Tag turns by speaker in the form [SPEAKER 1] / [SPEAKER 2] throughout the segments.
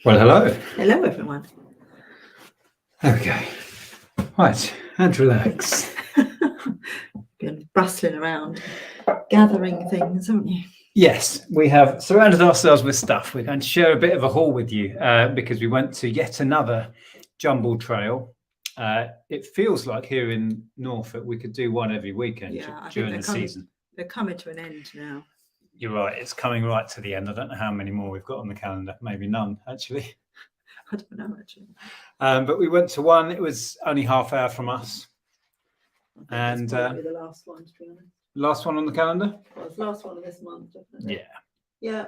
[SPEAKER 1] Well, hello.
[SPEAKER 2] Hello, everyone.
[SPEAKER 1] Okay. Right, and relax.
[SPEAKER 2] Been bustling around, gathering things, haven't you?
[SPEAKER 1] Yes, we have surrounded ourselves with stuff. We're going to share a bit of a haul with you because we went to yet another jumble trail. It feels like here in Norfolk we could do one every weekend during the season.
[SPEAKER 2] They're coming to an end now.
[SPEAKER 1] You're right, it's coming right to the end. I don't know how many more we've got on the calendar. Maybe none, actually.
[SPEAKER 2] I don't know, actually.
[SPEAKER 1] But we went to one. It was only half hour from us.
[SPEAKER 2] And probably the last one, to be honest.
[SPEAKER 1] Last one on the calendar?
[SPEAKER 2] Well, it's the last one of this month, definitely.
[SPEAKER 1] Yeah.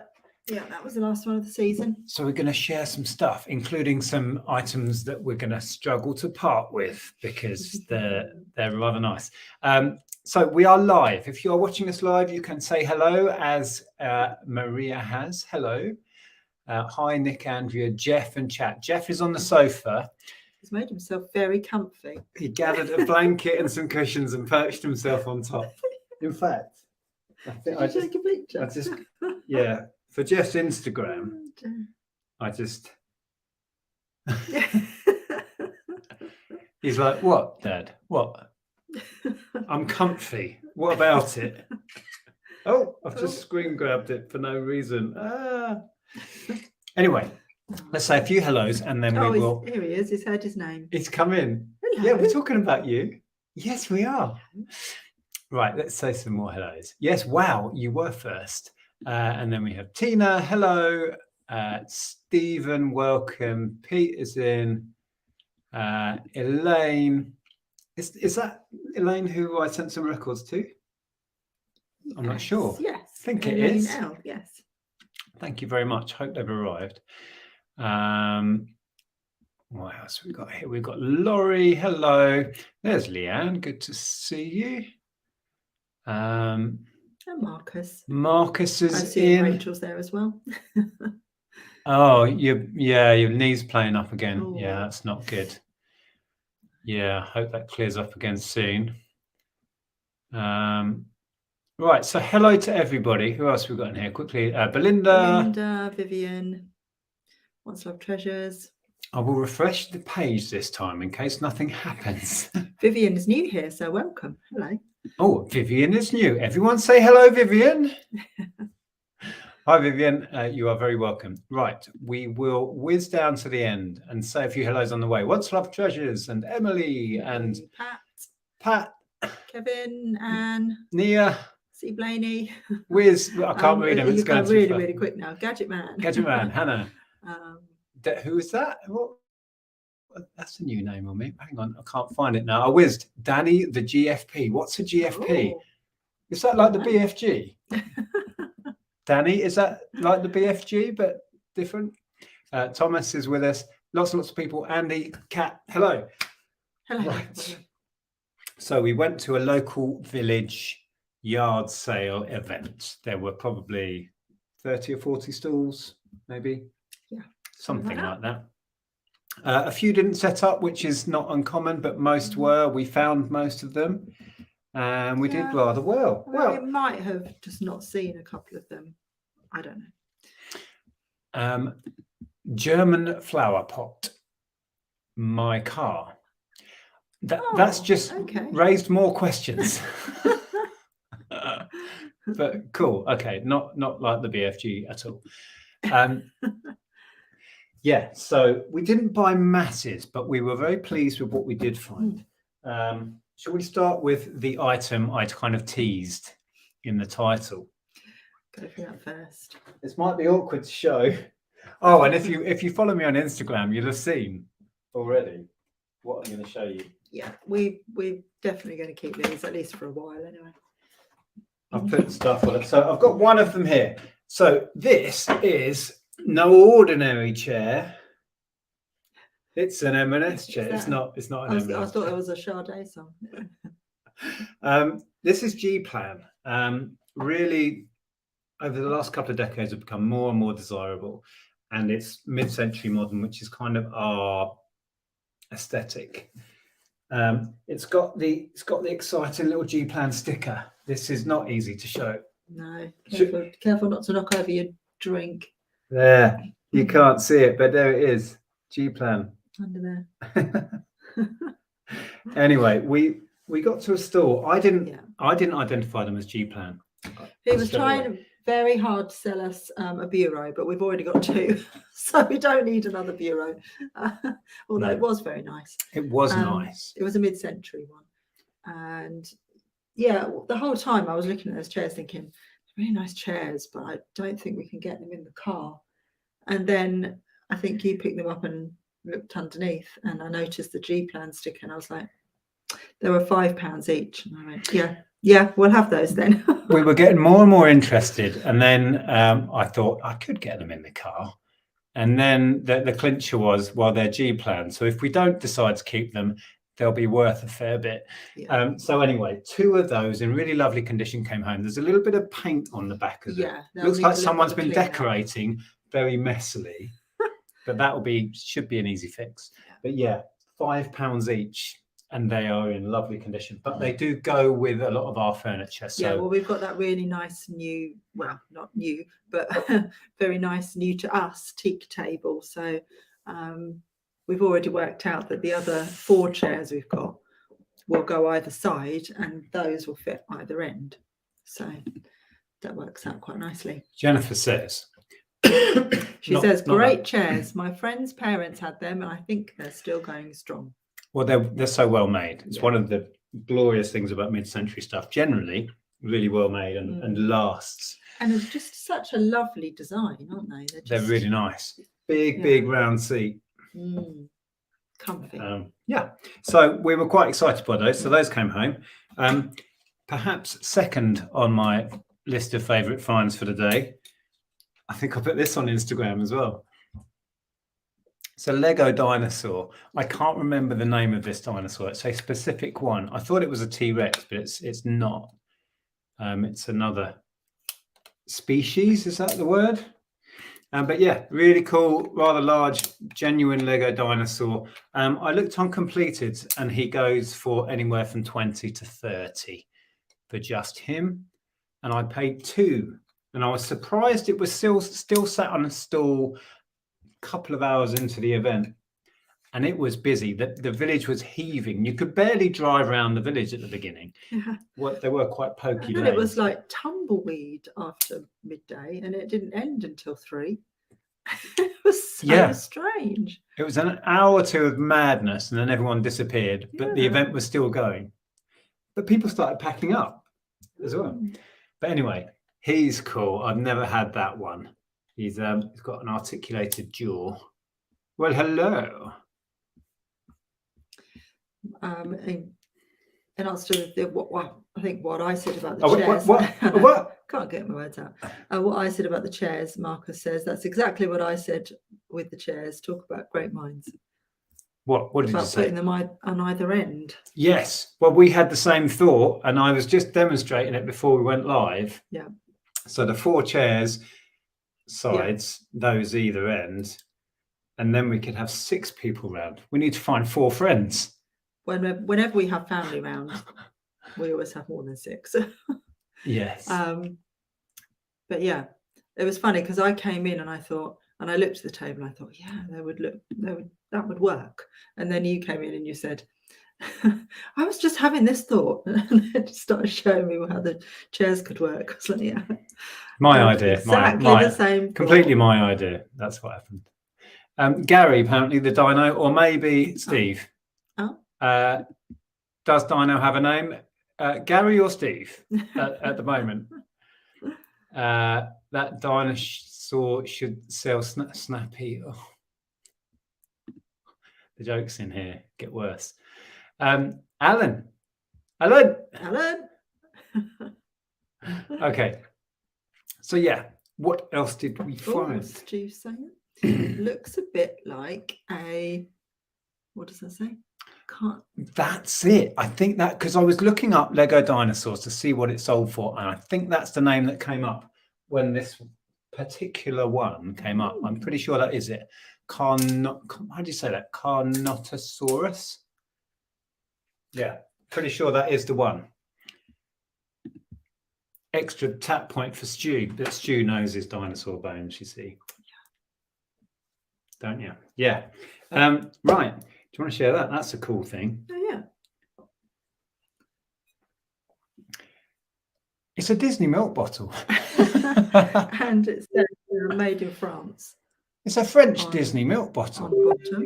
[SPEAKER 2] Yeah, that was the last one of the season.
[SPEAKER 1] So we're going to share some stuff, including some items that we're going to struggle to part with because they're rather nice. So we are live. If you are watching us live, you can say hello as Maria has. Hello. Hi, Nick, Andrea, Jeff and chat. Jeff is on the sofa.
[SPEAKER 2] He's made himself very comfy.
[SPEAKER 1] He gathered a blanket and some cushions and perched himself on top. In fact, I think
[SPEAKER 2] Did you take a picture?
[SPEAKER 1] Yeah. For Jeff's Instagram, he's like, what, Dad? What? I'm comfy. What about it? Oh, I've just screen grabbed it for no reason. Anyway, let's say a few hellos and then we will.
[SPEAKER 2] Here he is. He's heard his name.
[SPEAKER 1] He's come in.
[SPEAKER 2] Hello.
[SPEAKER 1] Yeah, we're talking about you. Yes, we are. Right, let's say some more hellos. Yes, wow, you were first. And then we have Tina, hello. Stephen, welcome. Pete is in. Elaine. Is that Elaine who I sent some records to? I'm not sure.
[SPEAKER 2] Yes.
[SPEAKER 1] I think it is.
[SPEAKER 2] L, yes.
[SPEAKER 1] Thank you very much. Hope they've arrived. What else we got here? We've got Laurie. Hello. There's Leanne. Good to see you.
[SPEAKER 2] And Marcus.
[SPEAKER 1] Marcus is
[SPEAKER 2] I see
[SPEAKER 1] in.
[SPEAKER 2] Rachel's there as well.
[SPEAKER 1] Oh, your knee's playing up again.
[SPEAKER 2] Oh.
[SPEAKER 1] Yeah, that's not good. Yeah, hope that clears up again soon. Right, so hello to everybody. Who else have we got in here? Quickly, Belinda,
[SPEAKER 2] Vivian, Once Love Treasures.
[SPEAKER 1] I will refresh the page this time in case nothing happens.
[SPEAKER 2] Vivian is new here, so welcome. Hello.
[SPEAKER 1] Oh, Vivian is new. Everyone say hello, Vivian. Hi, Vivian. You are very welcome. Right, we will whiz down to the end and say a few hellos on the way. Once Love Treasures and Emily and Pat,
[SPEAKER 2] Kevin, Anne,
[SPEAKER 1] Nia,
[SPEAKER 2] C. Blaney.
[SPEAKER 1] Wiz. I can't read them. It's going
[SPEAKER 2] really quick now. Gadget Man,
[SPEAKER 1] Hannah. Who is that? What? That's a new name on me. Hang on, I can't find it now. I whizzed. Danny the GFP. What's a GFP?
[SPEAKER 2] Oh.
[SPEAKER 1] Is that like the BFG? Danny, is that like the BFG but different? Thomas is with us. Lots and lots of people. Andy, Kat, hello.
[SPEAKER 2] Hello.
[SPEAKER 1] Right. So we went to a local village yard sale event. There were probably 30 or 40 stalls, maybe.
[SPEAKER 2] Yeah.
[SPEAKER 1] Something like that. A few didn't set up, which is not uncommon, but most were. We found most of them. And we did rather well.
[SPEAKER 2] Well, we might have just not seen a couple of them. I don't
[SPEAKER 1] know. German flower pot. My car. That's just raised more questions. But cool. Okay, not like the BFG at all. Yeah, so we didn't buy masses, but we were very pleased with what we did find. Shall we start with the item I'd kind of teased in the title?
[SPEAKER 2] Go for that first.
[SPEAKER 1] This might be awkward to show. Oh, and if you follow me on Instagram, you'll have seen already what I'm going to show you.
[SPEAKER 2] Yeah, we're definitely going to keep these at least for a while anyway.
[SPEAKER 1] I've put stuff on it. So I've got one of them here. So this is no ordinary chair. It's an M&S chair. It's not an M&S.
[SPEAKER 2] I thought it was a Sade song.
[SPEAKER 1] This is G-Plan. Really, over the last couple of decades, have become more and more desirable, and it's mid-century modern, which is kind of our aesthetic. It's got the exciting little G-Plan sticker. This is not easy to show.
[SPEAKER 2] No, careful not to knock over your drink.
[SPEAKER 1] There. You can't see it, but there it is. G-Plan.
[SPEAKER 2] Under there.
[SPEAKER 1] Anyway, we got to a store. I didn't identify them as G-Plan.
[SPEAKER 2] He was trying very hard to sell us a bureau, but we've already got 2, so we don't need another bureau. Although it was very nice.
[SPEAKER 1] It was nice.
[SPEAKER 2] It was a mid-century one, and yeah, the whole time I was looking at those chairs, thinking really nice chairs, but I don't think we can get them in the car. And then I think you picked them up and looked underneath, and I noticed the G-Plan sticker, and I was like, they were £5 each, and I went, yeah, we'll have those then.
[SPEAKER 1] We were getting more and more interested, and then I thought I could get them in the car. And then the clincher was, well, they're G-Plan, so if we don't decide to keep them, they'll be worth a fair bit. Yeah. So anyway, 2 of those in really lovely condition came home. There's a little bit of paint on the back of it. Looks like someone's been decorating very messily, but should be an easy fix. But yeah, £5 each. And they are in lovely condition, but they do go with a lot of our furniture. So
[SPEAKER 2] yeah, well, we've got that really nice new, well, not new, but very nice new to us teak table. So we've already worked out that the other 4 chairs we've got will go either side, and those will fit either end. So that works out quite nicely.
[SPEAKER 1] Jennifer says,
[SPEAKER 2] she says, great chairs. My friend's parents had them, and I think they're still going strong.
[SPEAKER 1] Well, they're so well made. It's one of the glorious things about mid-century stuff. Generally, really well made and lasts.
[SPEAKER 2] And it's just such a lovely design, aren't they?
[SPEAKER 1] They're really nice. Big round seat.
[SPEAKER 2] Comfy.
[SPEAKER 1] Yeah. So we were quite excited by those. So those came home. Perhaps second on my list of favourite finds for the day. I think I put this on Instagram as well. It's a Lego dinosaur. I can't remember the name of this dinosaur. It's a specific one. I thought it was a T-Rex, but it's not. It's another species. Is that the word? But yeah, really cool, rather large, genuine Lego dinosaur. I looked on completed, and he goes for anywhere from 20 to 30 for just him. And I paid 2. And I was surprised it was still sat on a stall couple of hours into the event, and it was busy. The village was heaving. You could barely drive around the village at the beginning. They were quite pokey.
[SPEAKER 2] And it was like tumbleweed after midday, and it didn't end until 3. It was so strange.
[SPEAKER 1] It was an hour or 2 of madness, and then everyone disappeared, but the event was still going. But people started packing up as well. But anyway, he's cool. I've never had that one. He's got an articulated jaw. Well, hello.
[SPEAKER 2] In answer to what I think what I said about the chairs.
[SPEAKER 1] What?
[SPEAKER 2] Can't get my words out. What I said about the chairs, Marcus says that's exactly what I said with the chairs. Talk about great minds.
[SPEAKER 1] What did you say?
[SPEAKER 2] Putting them on either end.
[SPEAKER 1] Yes. Well, we had the same thought, and I was just demonstrating it before we went live.
[SPEAKER 2] Yeah.
[SPEAKER 1] So the 4 chairs sides, those either end, and then we could have 6 people round. We need to find 4 friends.
[SPEAKER 2] Whenever we have family round, we always have more than 6.
[SPEAKER 1] Yes.
[SPEAKER 2] But yeah, it was funny because I came in and I thought, and I looked at the table and I thought, yeah, that would work. And then you came in and you said, I was just having this thought, and then started showing me how the chairs could work. I was like, yeah.
[SPEAKER 1] My idea.
[SPEAKER 2] Exactly the same.
[SPEAKER 1] Completely my idea. That's what happened. Gary, apparently the dino, or maybe Steve. Does Dino have a name? Gary or Steve at the moment? That dinosaur should sell Snappy. Oh. The jokes in here get worse. Alan. Okay. So yeah, what else did we find?
[SPEAKER 2] Stu saying looks a bit like a. What does that say?
[SPEAKER 1] That's it. I think that because I was looking up Lego dinosaurs to see what it sold for, and I think that's the name that came up when this particular one came up. I'm pretty sure that is it. How do you say that? Carnotaurus. Yeah, pretty sure that is the one. Extra tap point for Stu. That Stu knows his dinosaur bones. You see. don't you? Yeah. Right. Do you want to share that? That's a cool thing.
[SPEAKER 2] Oh yeah.
[SPEAKER 1] It's a Disney milk bottle.
[SPEAKER 2] And it's made in France
[SPEAKER 1] It's a French
[SPEAKER 2] On-
[SPEAKER 1] Disney milk
[SPEAKER 2] on
[SPEAKER 1] bottle.
[SPEAKER 2] the bottom.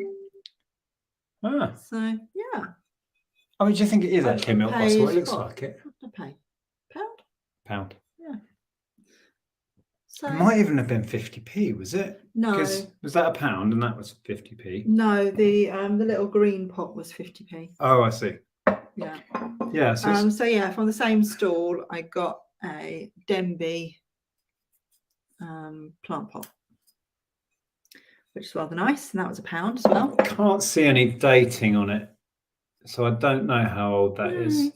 [SPEAKER 1] Ah.
[SPEAKER 2] So yeah.
[SPEAKER 1] I mean, do you think it is
[SPEAKER 2] I've
[SPEAKER 1] actually a milk bottle? It
[SPEAKER 2] paid
[SPEAKER 1] looks
[SPEAKER 2] what?
[SPEAKER 1] like it.
[SPEAKER 2] What did I pay? Pound?
[SPEAKER 1] Pound.
[SPEAKER 2] Yeah. So
[SPEAKER 1] It might even have been 50p, was it?
[SPEAKER 2] no,
[SPEAKER 1] Because was that a pound and that was 50p?
[SPEAKER 2] no, the little green pot was 50p.
[SPEAKER 1] Oh, I see.
[SPEAKER 2] Yeah.
[SPEAKER 1] Yeah. So it's-
[SPEAKER 2] So yeah, from the same stall, I got a Denby plant pot, which is rather nice, and that was a pound as well.
[SPEAKER 1] can't see any dating on it, so I don't know how old that is.
[SPEAKER 2] No.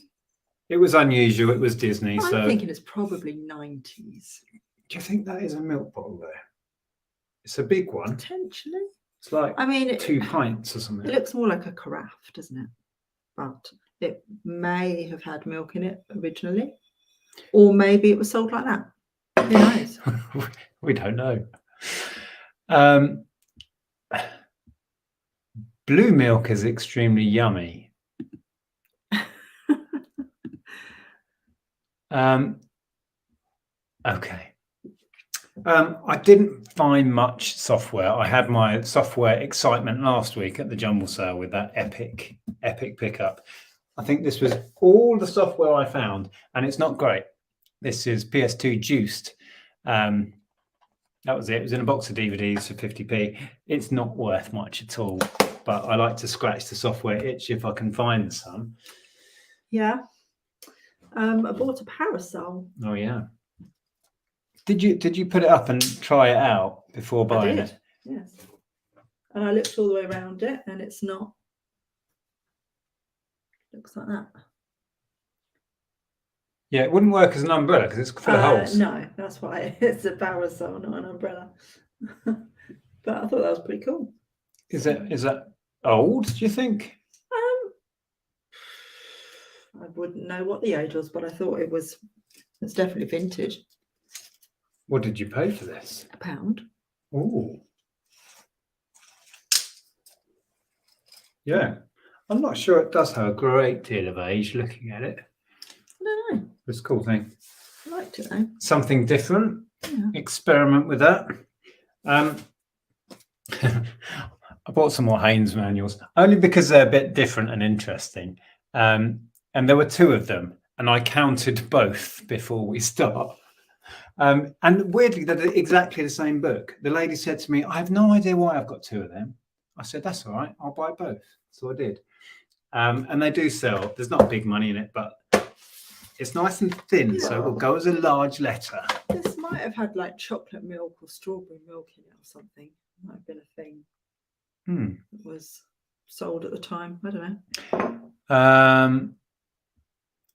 [SPEAKER 1] It was unusual. It was Disney.
[SPEAKER 2] I'm
[SPEAKER 1] So
[SPEAKER 2] thinking it's probably 90s.
[SPEAKER 1] do you think that is a milk bottle there? It's a big one.
[SPEAKER 2] Potentially.
[SPEAKER 1] It's like
[SPEAKER 2] I mean,
[SPEAKER 1] 2 pints or
[SPEAKER 2] it
[SPEAKER 1] something.
[SPEAKER 2] looks more like a carafe, doesn't it? But it may have had milk in it originally, or maybe it was sold like that. Who knows?
[SPEAKER 1] We don't know. Blue milk is extremely yummy. Okay. I didn't find much software. I had my software excitement last week at the jumble sale with that epic pickup. I think this was all the software I found, and it's not great. This is PS2 Juiced. That was it. It was in a box of DVDs for 50p. It's not worth much at all, but I like to scratch the software itch if I can find some.
[SPEAKER 2] Yeah. I bought a parasol.
[SPEAKER 1] Oh yeah. Did you put it up and try it out before buying it?
[SPEAKER 2] Yes. And I looked all the way around it, and it's not. Looks like that.
[SPEAKER 1] Yeah, it wouldn't work as an umbrella because it's full of holes.
[SPEAKER 2] No, that's why it's a parasol, not an umbrella. But I thought that was pretty cool.
[SPEAKER 1] Is that old, do you think?
[SPEAKER 2] I wouldn't know what the age was, but I thought it's definitely vintage.
[SPEAKER 1] What did you pay for this?
[SPEAKER 2] £1.
[SPEAKER 1] Oh. Yeah. I'm not sure it does have a great deal of age looking at it.
[SPEAKER 2] I don't know.
[SPEAKER 1] It's a cool thing.
[SPEAKER 2] I liked it though.
[SPEAKER 1] Something different.
[SPEAKER 2] Yeah.
[SPEAKER 1] Experiment with that. I bought some more Haynes manuals only because they're a bit different and interesting. And there were 2 of them, and I counted both before we start. And weirdly, they're exactly the same book. The lady said to me, I have no idea why I've got 2 of them. I said, that's all right. I'll buy both. So I did. And they do sell. There's not big money in it, but it's nice and thin. So it will go as a large letter.
[SPEAKER 2] This might have had like chocolate milk or strawberry milk in it or something. Might have been a thing that was sold at the time. I don't know.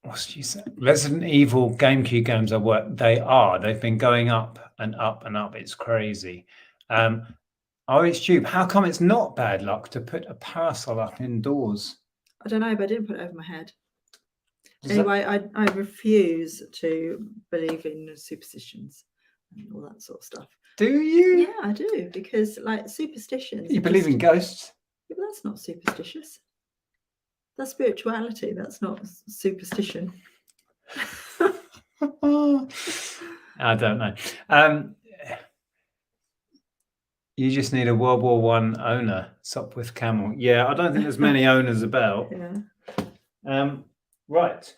[SPEAKER 1] What's she said? Resident Evil GameCube games I work. They've been going up and up and up. It's crazy. It's Tube. How come it's not bad luck to put a parasol up indoors?
[SPEAKER 2] I don't know, but I didn't put it over my head. Anyway, I refuse to believe in superstitions and all that sort of stuff.
[SPEAKER 1] Do you?
[SPEAKER 2] Yeah, I do, because like superstitions.
[SPEAKER 1] You believe in ghosts?
[SPEAKER 2] Yeah, but that's not superstitious. That's spirituality. That's not superstition.
[SPEAKER 1] I don't know. You just need a World War I owner. Sopwith Camel. Yeah, I don't think there's many owners about.
[SPEAKER 2] Yeah.
[SPEAKER 1] Right.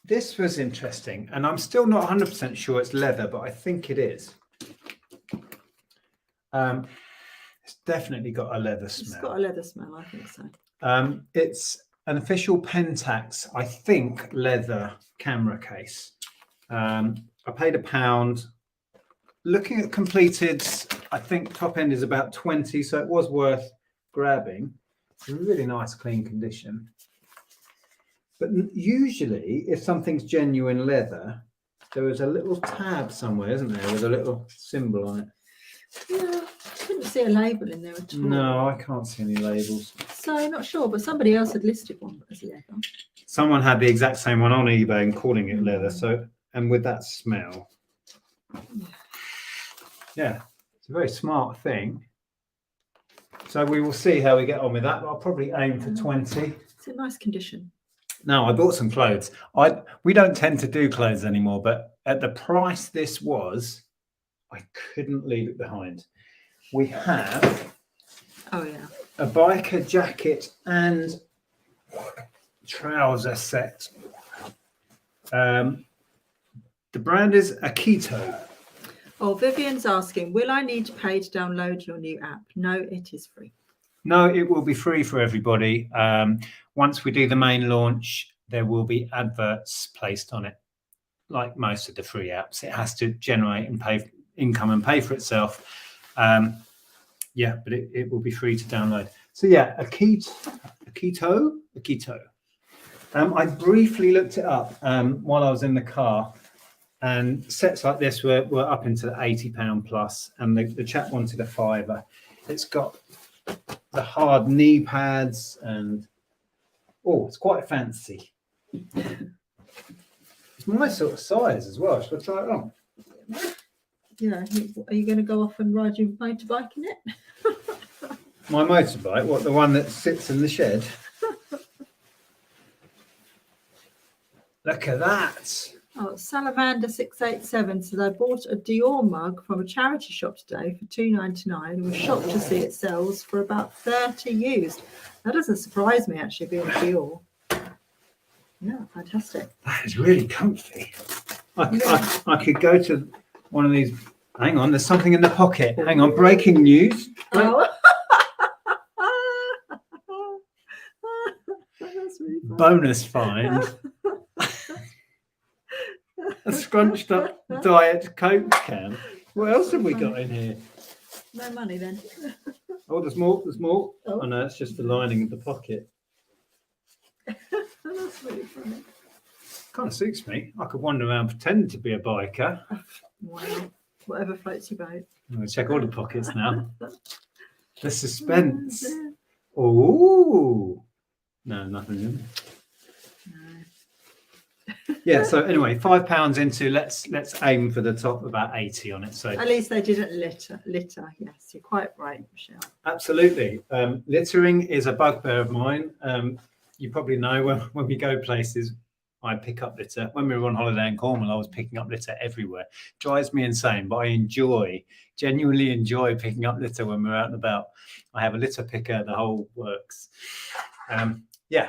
[SPEAKER 1] This was interesting, and I'm still not 100% sure it's leather, but I think it is. It's definitely got a leather smell.
[SPEAKER 2] It's got a leather smell, I think so.
[SPEAKER 1] It's an official Pentax, I think, leather camera case. I paid £1. Looking at completed, I think top end is about 20, so it was worth grabbing. It's a really nice, clean condition. But usually, if something's genuine leather, there is a little tab somewhere, isn't there, with a little symbol on it.
[SPEAKER 2] Yeah, I couldn't see a label in there at all.
[SPEAKER 1] No, I can't see any labels.
[SPEAKER 2] So I'm not sure, but somebody else had listed one as leather.
[SPEAKER 1] Someone had the exact same one on eBay and calling it leather. So, and with that smell, yeah, it's a very smart thing. So we will see how we get on with that. But I'll probably aim for 20.
[SPEAKER 2] It's in nice condition.
[SPEAKER 1] No, I bought some clothes. We don't tend to do clothes anymore, but at the price this was, I couldn't leave it behind. We have a biker jacket and trouser set. The brand is Akito.
[SPEAKER 2] Oh, Vivian's asking, will I need to pay to download your new app? No, it is free.
[SPEAKER 1] No, it will be free for everybody. Once we do the main launch, there will be adverts placed on it. Like most of the free apps, it has to generate and pay income and pay for itself. Yeah, but it will be free to download. So yeah, Akito. I briefly looked it up while I was in the car, and sets like this were up into the £80 plus, and the chap wanted a £5. It's got the hard knee pads, and it's quite fancy. It's my sort of size as well. Should I try it on?
[SPEAKER 2] Yeah. Are you going to go off and ride your motorbike in it?
[SPEAKER 1] My motorbike? What, the one that sits in the shed? Look at that.
[SPEAKER 2] Oh, Salamander 687 says I bought a Dior mug from a charity shop today for $2.99 and was shocked to see it sells for about 30 used. That doesn't surprise me, actually, being Dior. Yeah, fantastic.
[SPEAKER 1] That is really comfy. I could go to one of these. Hang on, there's something in the pocket. Hang on, breaking news.
[SPEAKER 2] Oh. That's really funny.
[SPEAKER 1] Bonus find. A scrunched up Diet Coke can. What else have we got in here?
[SPEAKER 2] No money then.
[SPEAKER 1] Oh, there's more.
[SPEAKER 2] Oh.
[SPEAKER 1] Oh no, it's just the lining of the pocket.
[SPEAKER 2] That's really funny.
[SPEAKER 1] Kind of suits me. I could wander around pretending to be a biker.
[SPEAKER 2] Wow. Whatever floats your boat.
[SPEAKER 1] I'm going to check all the pockets now. The suspense.
[SPEAKER 2] Oh,
[SPEAKER 1] Oh. No, nothing in there.
[SPEAKER 2] no.
[SPEAKER 1] Yeah, so anyway, £5 into, let's aim for the top, about 80 on it. So
[SPEAKER 2] At least they didn't litter. Yes, you're quite right, Michelle.
[SPEAKER 1] absolutely. Littering is a bugbear of mine. You probably know when we go places, I pick up litter. When we were on holiday in Cornwall, I was picking up litter everywhere. Drives me insane, but I genuinely enjoy picking up litter when we're out and about. I have a litter picker, the whole works. Yeah.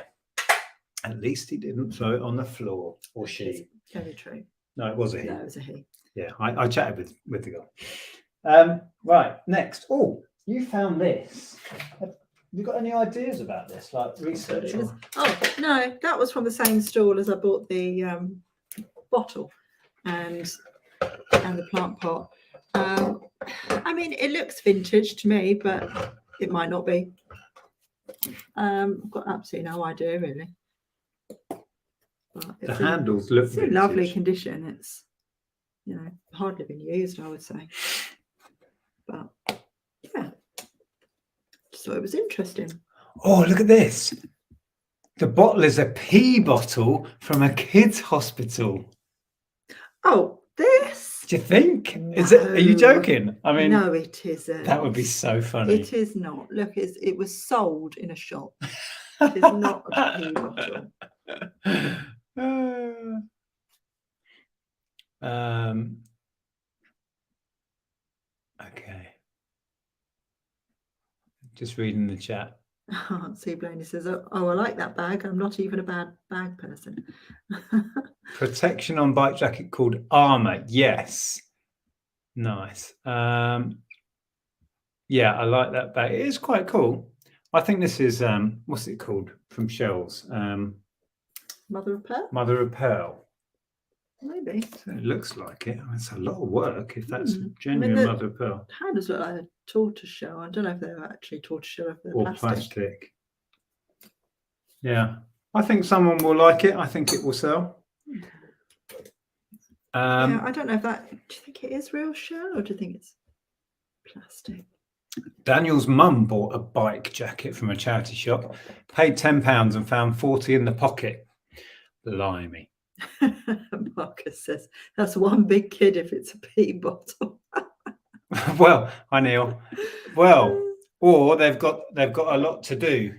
[SPEAKER 1] At least he didn't throw it on the floor, or she.
[SPEAKER 2] Very true.
[SPEAKER 1] No, it was a he.
[SPEAKER 2] No, it was a he.
[SPEAKER 1] Yeah, I chatted with the guy. Right, next. Oh, you found this. Have you got any ideas about this, like research?
[SPEAKER 2] Oh, no, that was from the same stall as I bought the bottle and the plant pot. I mean, it looks vintage to me, but it might not be. I've got absolutely no idea, really.
[SPEAKER 1] The handles look
[SPEAKER 2] in lovely condition. It's, hardly been used, I would say. But yeah, just thought it was interesting.
[SPEAKER 1] Oh, look at this. The bottle is a pee bottle from a kids' hospital.
[SPEAKER 2] Oh, this?
[SPEAKER 1] Do you think? Is it? Are you joking? I mean,
[SPEAKER 2] no, it isn't.
[SPEAKER 1] That would be so funny.
[SPEAKER 2] It is not. Look, it was sold in a shop. It is not a pee bottle.
[SPEAKER 1] Okay. Just reading the chat.
[SPEAKER 2] See, Blaney says, oh, I like that bag. I'm not even a bad bag person.
[SPEAKER 1] Protection on bike jacket called Armour. Yes. Nice. Yeah, I like that bag. It is quite cool. I think this is, what's it called from Shells?
[SPEAKER 2] Mother of Pearl?
[SPEAKER 1] Mother of Pearl.
[SPEAKER 2] Maybe.
[SPEAKER 1] So it looks like it. It's a lot of work if that's genuine Mother of Pearl.
[SPEAKER 2] Handles look like a tortoise shell. I don't know if they're actually tortoise shell or if they're
[SPEAKER 1] plastic. Yeah. I think someone will like it. I think it will sell.
[SPEAKER 2] Yeah, I don't know if that. Do you think it is real shell or do you think it's plastic?
[SPEAKER 1] Daniel's mum bought a bike jacket from a charity shop, paid £10 and found 40 in the pocket. Blimey.
[SPEAKER 2] Marcus says that's one big kid if it's a pee bottle.
[SPEAKER 1] Well, hi Neil. Well, or they've got a lot to do,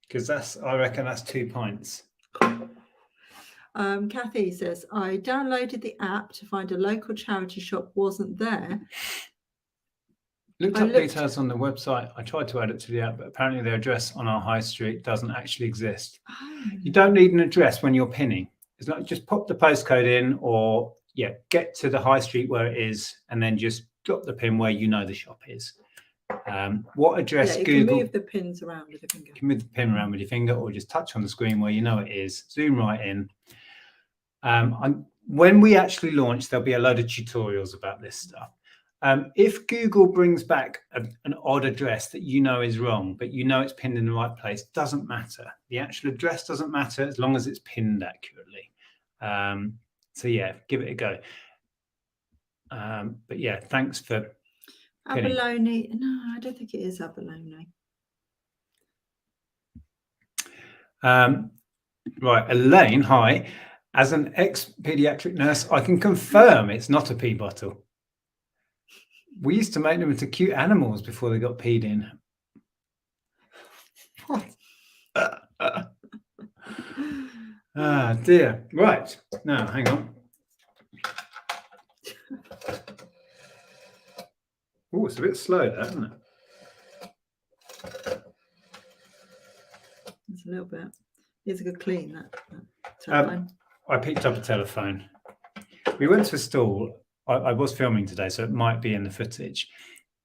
[SPEAKER 1] because I reckon that's 2 pints.
[SPEAKER 2] Kathy says, I downloaded the app to find a local charity shop, wasn't there.
[SPEAKER 1] Looked up details on the website. I tried to add it to the app, but apparently their address on our high street doesn't actually exist.
[SPEAKER 2] Oh.
[SPEAKER 1] You don't need an address when you're pinning. It's not just pop the postcode in, or get to the high street where it is, and then just drop the pin where you know the shop is. What address?
[SPEAKER 2] You
[SPEAKER 1] Google.
[SPEAKER 2] can move the pins around with your finger.
[SPEAKER 1] You can move the pin around with your finger, or just touch on the screen where you know it is. Zoom right in. When we actually launch, there'll be a load of tutorials about this stuff. If Google brings back an odd address that you know is wrong, but you know it's pinned in the right place, doesn't matter. The actual address doesn't matter as long as it's pinned accurately. So yeah, give it a go. But yeah, thanks for
[SPEAKER 2] abalone. No, I don't think it is abalone.
[SPEAKER 1] Right, Elaine, hi. As an ex-pediatric nurse, I can confirm it's not a pee bottle. We used to make them into cute animals before they got peed in. What? Ah, dear. Right. Now, hang on. Oh, it's a bit slow there, isn't it?
[SPEAKER 2] It's a little bit. It's a good clean, that telephone.
[SPEAKER 1] I picked up a telephone. We went to a stall. I was filming today, so it might be in the footage.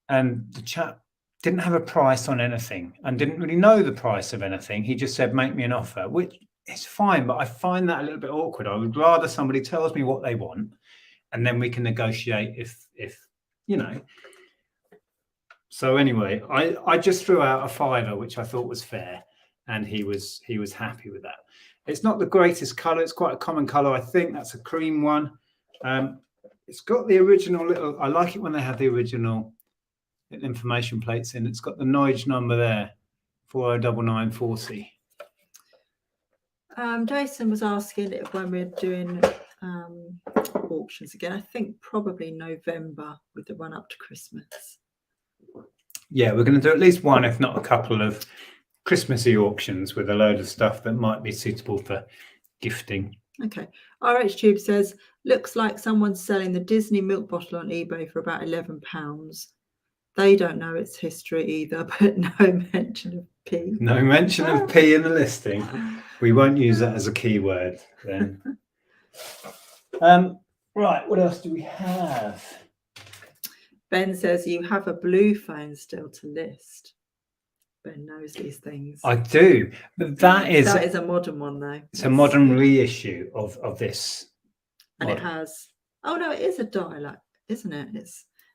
[SPEAKER 1] And the chap didn't have a price on anything and didn't really know the price of anything. He just said, make me an offer, which is fine, but I find that a little bit awkward. I would rather somebody tells me what they want, and then we can negotiate if you know. So anyway, I just threw out a £5, which I thought was fair, and he was happy with that. It's not the greatest color. It's quite a common color. I think that's a cream one. It's got the original little, I like it when they have the original information plates in. It's got the Nige number there, 409940.
[SPEAKER 2] Jason was asking if when we're doing auctions again, I think probably November with the run up to Christmas.
[SPEAKER 1] Yeah, we're going to do at least one, if not a couple of Christmassy auctions with a load of stuff that might be suitable for gifting.
[SPEAKER 2] Okay. RH Tube says, looks like someone's selling the Disney milk bottle on eBay for about £11. They don't know its history either, but no mention of P.
[SPEAKER 1] No mention of P in the listing. We won't use that as a keyword then. Right, what else do we have?
[SPEAKER 2] Ben says you have a blue phone still to list. Ben knows these things.
[SPEAKER 1] I do, but that is
[SPEAKER 2] a modern one though.
[SPEAKER 1] It's a modern reissue of this.
[SPEAKER 2] And model. It has, oh no, it is a dial, isn't it?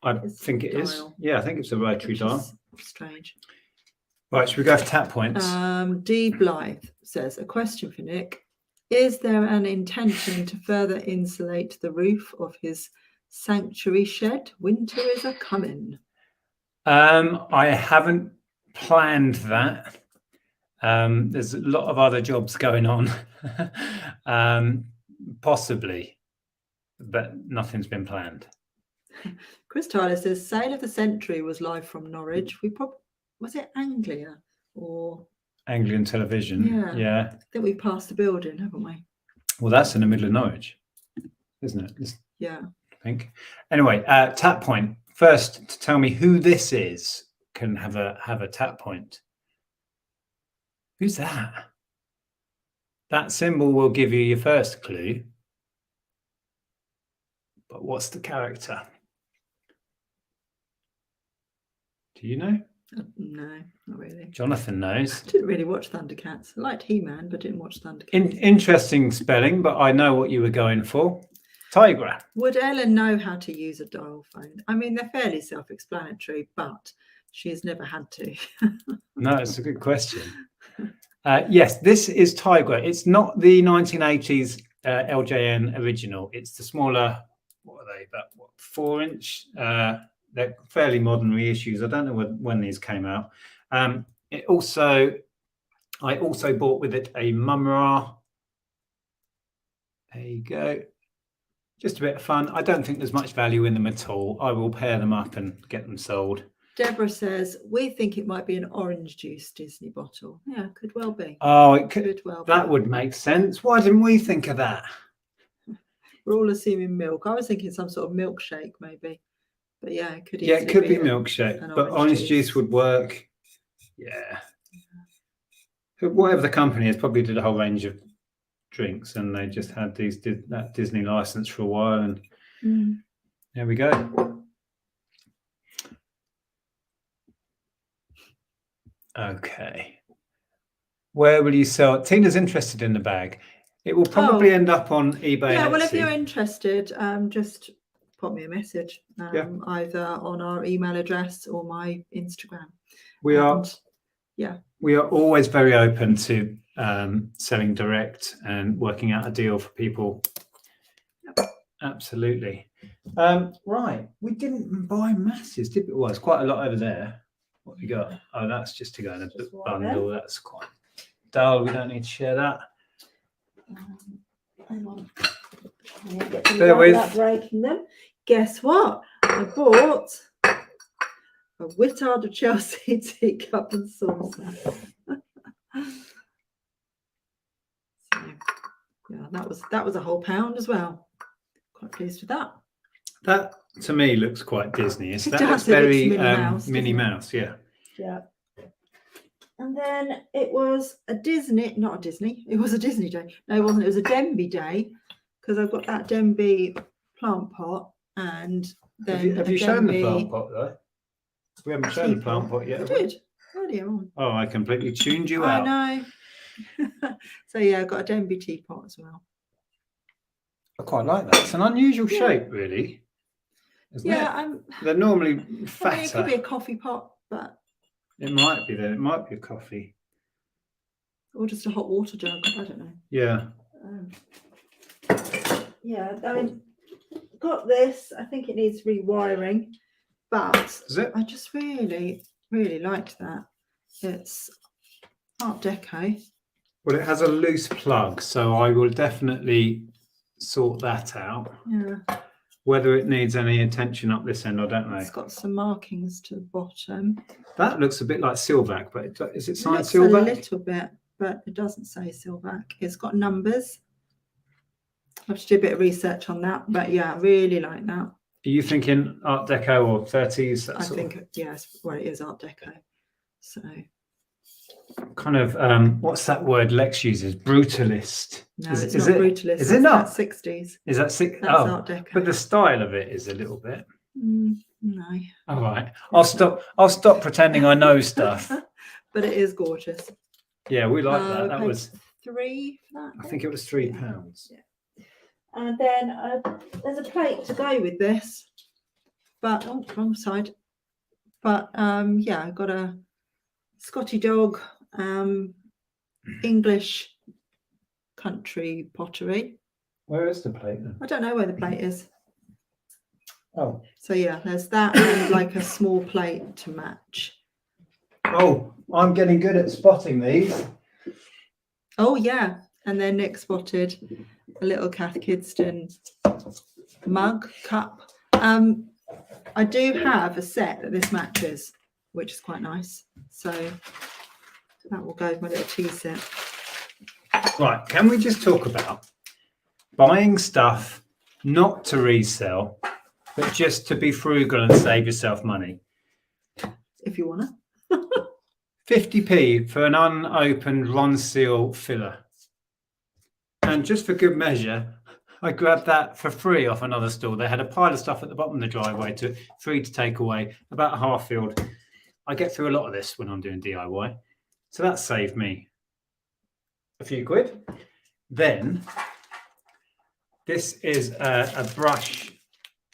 [SPEAKER 1] I think it is. Yeah, I think it's a rotary dial.
[SPEAKER 2] Strange.
[SPEAKER 1] Right, should we go for tap points?
[SPEAKER 2] D Blythe says, a question for Nick. Is there an intention to further insulate the roof of his sanctuary shed? Winter is a coming.
[SPEAKER 1] I haven't planned that. There's a lot of other jobs going on. Possibly, but nothing's been planned.
[SPEAKER 2] Chris Tyler says, Sale of the Century was live from Norwich. Was it Anglia or
[SPEAKER 1] Anglian Television? Yeah.
[SPEAKER 2] I think we passed the building, haven't we?
[SPEAKER 1] Well, that's in the middle of Norwich, isn't it?
[SPEAKER 2] Yeah.
[SPEAKER 1] I think. Anyway, tap point. First, to tell me who this is can have a tap point. Who's that? That symbol will give you your first clue. But what's the character? Do you know?
[SPEAKER 2] No, not really.
[SPEAKER 1] Jonathan knows.
[SPEAKER 2] I didn't really watch Thundercats. I liked He-Man, but didn't watch Thundercats.
[SPEAKER 1] Interesting spelling, but I know what you were going for. Tigra.
[SPEAKER 2] Would Ellen know how to use a dial phone? I mean, they're fairly self-explanatory, but she has never had to.
[SPEAKER 1] No, it's a good question. Yes, this is Tigra. It's not the 1980s LJN original. It's the smaller, what are they, about 4-inch? They're fairly modern reissues. I don't know when these came out. I also bought with it a Mumra. There you go. Just a bit of fun. I don't think there's much value in them at all. I will pair them up and get them sold.
[SPEAKER 2] Deborah says, we think it might be an orange juice Disney bottle. Yeah, could well be.
[SPEAKER 1] Oh, it could.
[SPEAKER 2] Could well
[SPEAKER 1] That
[SPEAKER 2] be.
[SPEAKER 1] would make sense. Why didn't we think of that?
[SPEAKER 2] We're all assuming milk. I was thinking some sort of milkshake, maybe. But yeah, it could.
[SPEAKER 1] Yeah, it could be
[SPEAKER 2] a-
[SPEAKER 1] milkshake,
[SPEAKER 2] an
[SPEAKER 1] but orange juice would work. Yeah. Whatever the company is, probably did a whole range of drinks, and they just had that Disney license for a while, and there we go. Okay. Where will you sell it? Tina's interested in the bag. It will probably end up on eBay.
[SPEAKER 2] Yeah,
[SPEAKER 1] and
[SPEAKER 2] well, if
[SPEAKER 1] Etsy.
[SPEAKER 2] you're interested, just pop me a message, either on our email address or my Instagram.
[SPEAKER 1] We are always very open to selling direct and working out a deal for people.
[SPEAKER 2] Yep.
[SPEAKER 1] Absolutely. Right, we didn't buy masses, did we? Well, it's quite a lot over there. What have we got? Oh, that's just to go in a bundle. That's quite dull. We don't need to share that.
[SPEAKER 2] Hang on. Bear with. Breaking them. Guess what? I bought a Whittard of Chelsea teacup and saucer. Yeah, that was a whole pound as well. Quite pleased with that.
[SPEAKER 1] That to me looks quite Disney. That looks
[SPEAKER 2] very
[SPEAKER 1] Minnie Mouse, yeah.
[SPEAKER 2] Yeah. And then it was a Disney, not a Disney. It was a Disney day. No, it wasn't. It was a Denby day because I've got that Denby plant pot, and then
[SPEAKER 1] have you shown the plant pot though? We haven't shown the plant pot yet.
[SPEAKER 2] I did earlier on.
[SPEAKER 1] Oh, I completely tuned you out.
[SPEAKER 2] I know. So yeah, I've got a Denby teapot as well.
[SPEAKER 1] I quite like that. It's an unusual shape, really. Isn't it? They're normally fatter.
[SPEAKER 2] I mean, it could be a coffee pot, but
[SPEAKER 1] it might be there. It might be a coffee.
[SPEAKER 2] Or just a hot water jug. I don't know.
[SPEAKER 1] Yeah.
[SPEAKER 2] Yeah, I mean, got this. I think it needs rewiring, but I just really, really liked that. It's Art Deco.
[SPEAKER 1] Well, it has a loose plug, so I will definitely sort that out.
[SPEAKER 2] Yeah.
[SPEAKER 1] Whether it needs any attention up this end, I don't know.
[SPEAKER 2] It's got some markings to the bottom.
[SPEAKER 1] That looks a bit like Silvac, but is it signed
[SPEAKER 2] Silvac?
[SPEAKER 1] A
[SPEAKER 2] little bit, but it doesn't say Silvac. It's got numbers. I have to do a bit of research on that, but yeah, I really like that.
[SPEAKER 1] Are you thinking Art Deco or 30s?
[SPEAKER 2] I think, yes, well, it is Art Deco. So
[SPEAKER 1] kind of, what's that word Lex uses? Brutalist.
[SPEAKER 2] No, it's not brutalist.
[SPEAKER 1] Is it not?
[SPEAKER 2] That's 60s.
[SPEAKER 1] Is that 60s?
[SPEAKER 2] That's Art Deco.
[SPEAKER 1] But the style of it is a little bit.
[SPEAKER 2] No.
[SPEAKER 1] All right. I'll stop pretending I know stuff.
[SPEAKER 2] But it is gorgeous.
[SPEAKER 1] Yeah, we like that. That was
[SPEAKER 2] £3 for that.
[SPEAKER 1] I think it was £3.
[SPEAKER 2] Yeah. And then there's a plate to go with this, but wrong side. But yeah, I got a Scotty dog, English country pottery.
[SPEAKER 1] Where is the plate then?
[SPEAKER 2] I don't know where the plate is.
[SPEAKER 1] Oh.
[SPEAKER 2] So yeah, there's that and like a small plate to match.
[SPEAKER 1] Oh, I'm getting good at spotting these.
[SPEAKER 2] Oh yeah, and then Nick spotted a little Kath Kidston mug cup. I do have a set that this matches, which is quite nice. So that will go with my little tea set.
[SPEAKER 1] Right, can we just talk about buying stuff not to resell, but just to be frugal and save yourself money?
[SPEAKER 2] If you want to.
[SPEAKER 1] 50p for an unopened Ronseal filler. And just for good measure, I grabbed that for free off another store. They had a pile of stuff at the bottom of the driveway, free to take away, about half filled. I get through a lot of this when I'm doing DIY. So that saved me a few quid. Then this is a brush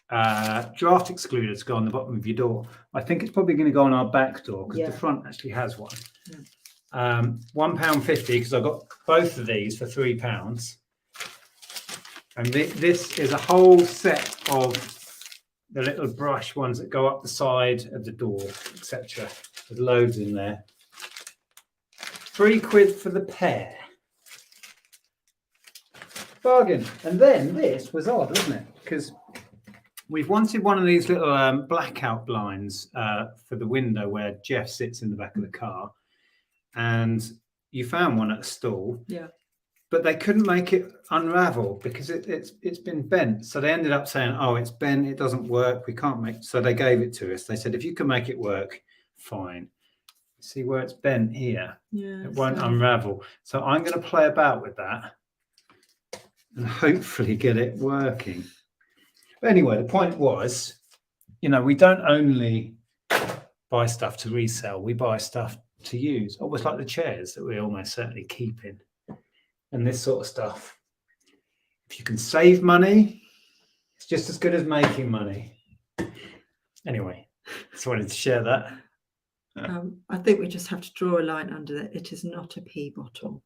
[SPEAKER 1] draft excluder to go on the bottom of your door. I think it's probably going to go on our back door because the front actually has one. £1.50 because I got both of these for £3. And this is a whole set of the little brush ones that go up the side of the door, etc. There's loads in there. £3 for the pair. Bargain. And then this was odd, wasn't it? Because we've wanted one of these little blackout blinds for the window where Jeff sits in the back of the car, and you found one at a stall.
[SPEAKER 2] Yeah.
[SPEAKER 1] But they couldn't make it unravel because it's been bent. So they ended up saying, "Oh, it's bent. It doesn't work. We can't make." So they gave it to us. They said, "If you can make it work, fine." See where it's bent here?
[SPEAKER 2] Yeah.
[SPEAKER 1] It won't unravel. So I'm going to play about with that and hopefully get it working. But anyway, the point was, we don't only buy stuff to resell. We buy stuff to use, almost like the chairs that we're almost certainly keeping. And this sort of stuff. If you can save money, it's just as good as making money. Anyway, just wanted to share that.
[SPEAKER 2] I think we just have to draw a line under that. It is not a pee bottle.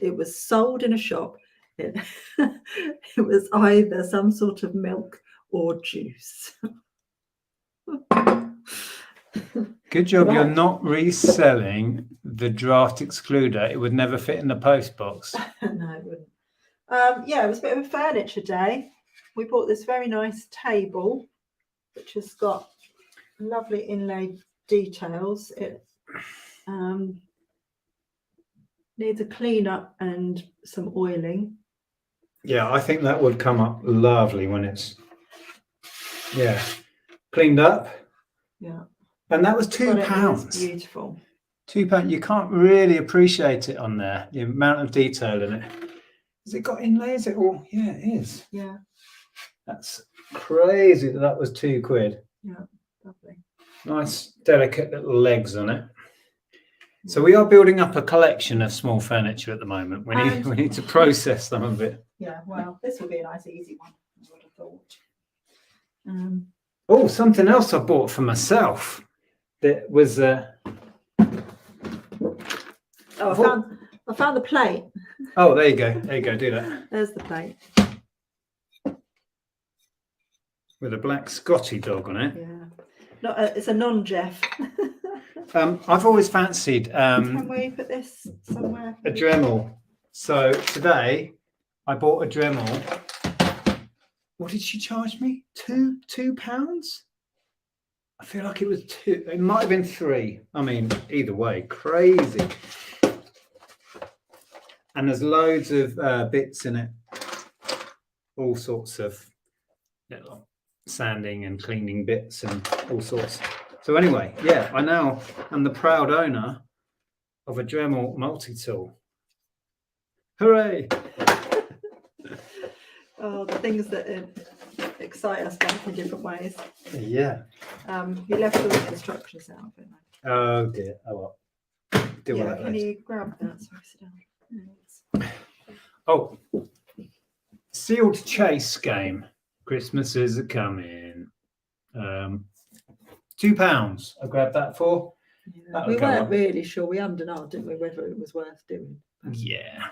[SPEAKER 2] It was sold in a shop. It was either some sort of milk or juice.
[SPEAKER 1] Good job you're not reselling the draft excluder. It would never fit in the post box.
[SPEAKER 2] No, it wouldn't. It was a bit of a furniture day. We bought this very nice table, which has got lovely inlaid details. It needs a clean up and some oiling.
[SPEAKER 1] Yeah, I think that would come up lovely when it's cleaned up.
[SPEAKER 2] Yeah.
[SPEAKER 1] And that was £2.
[SPEAKER 2] It is beautiful.
[SPEAKER 1] £2. You can't really appreciate it on there, the amount of detail in it. Has it got inlays? Is it all? Yeah, it is.
[SPEAKER 2] Yeah.
[SPEAKER 1] That's crazy that was £2.
[SPEAKER 2] Yeah, lovely.
[SPEAKER 1] Nice, delicate little legs on it. So we are building up a collection of small furniture at the moment. We need to process some of it.
[SPEAKER 2] Yeah, well, this will be a nice, easy one, I would have thought.
[SPEAKER 1] Something else I bought for myself. That was
[SPEAKER 2] I found the plate.
[SPEAKER 1] Oh, there you go. There you go. Do that.
[SPEAKER 2] There's the plate.
[SPEAKER 1] With a black Scotty dog on it.
[SPEAKER 2] Yeah. It's a non-Jeff.
[SPEAKER 1] I've always fancied
[SPEAKER 2] Can we put this somewhere?
[SPEAKER 1] a Dremel. So today I bought a Dremel. What did she charge me? £2? I feel like it was 2. It might have been 3. I mean, either way, crazy. And there's loads of bits in it. All sorts of little sanding and cleaning bits and all sorts. So anyway, I now am the proud owner of a Dremel multi-tool. Hooray!
[SPEAKER 2] The things that excite us both in different ways.
[SPEAKER 1] Yeah.
[SPEAKER 2] You left all the instructions out of it.
[SPEAKER 1] Oh dear. Oh well. Deal with that
[SPEAKER 2] Can
[SPEAKER 1] later.
[SPEAKER 2] you grab that? Sorry, sit down.
[SPEAKER 1] Oh, sealed chase game. Christmas is coming. £2. I grabbed that for.
[SPEAKER 2] Yeah. We weren't really sure. We ummed and ahed, didn't we, whether it was worth doing.
[SPEAKER 1] Yeah.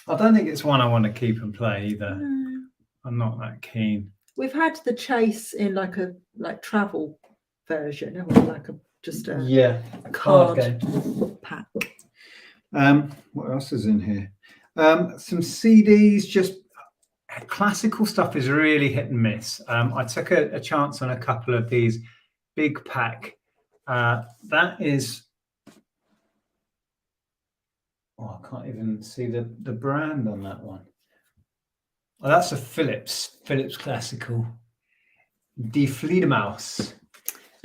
[SPEAKER 1] I don't think it's one I want to keep and play either.
[SPEAKER 2] No.
[SPEAKER 1] I'm not that keen.
[SPEAKER 2] We've had the chase in like travel version, haven't we? Like a card
[SPEAKER 1] game
[SPEAKER 2] pack.
[SPEAKER 1] What else is in here? Some CDs. Just classical stuff is really hit and miss. I took a chance on a couple of these big pack. That is. Oh, I can't even see the brand on that one. Oh, that's a Philips classical. Die Fledermaus.